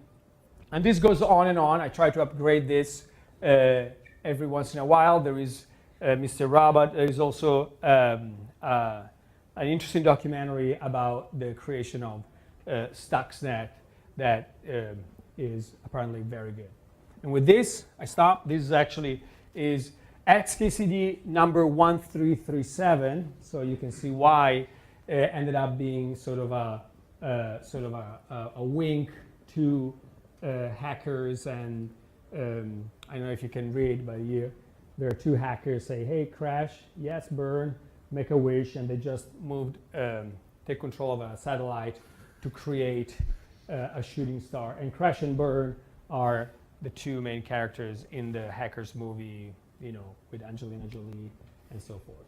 this goes on and on. I try to upgrade this every once in a while. There is Mr. Robot. There is also an interesting documentary about the creation of Stuxnet that is apparently very good. And with this, I stop. This is actually XKCD number 1337, so you can see why ended up being sort of a wink to hackers. And I don't know if you can read, but here there are two hackers say, hey, crash, yes, burn, make a wish, and they just moved, take control of a satellite to create a shooting star. And crash and burn are the two main characters in the Hackers movie, you know, with Angelina Jolie and so forth.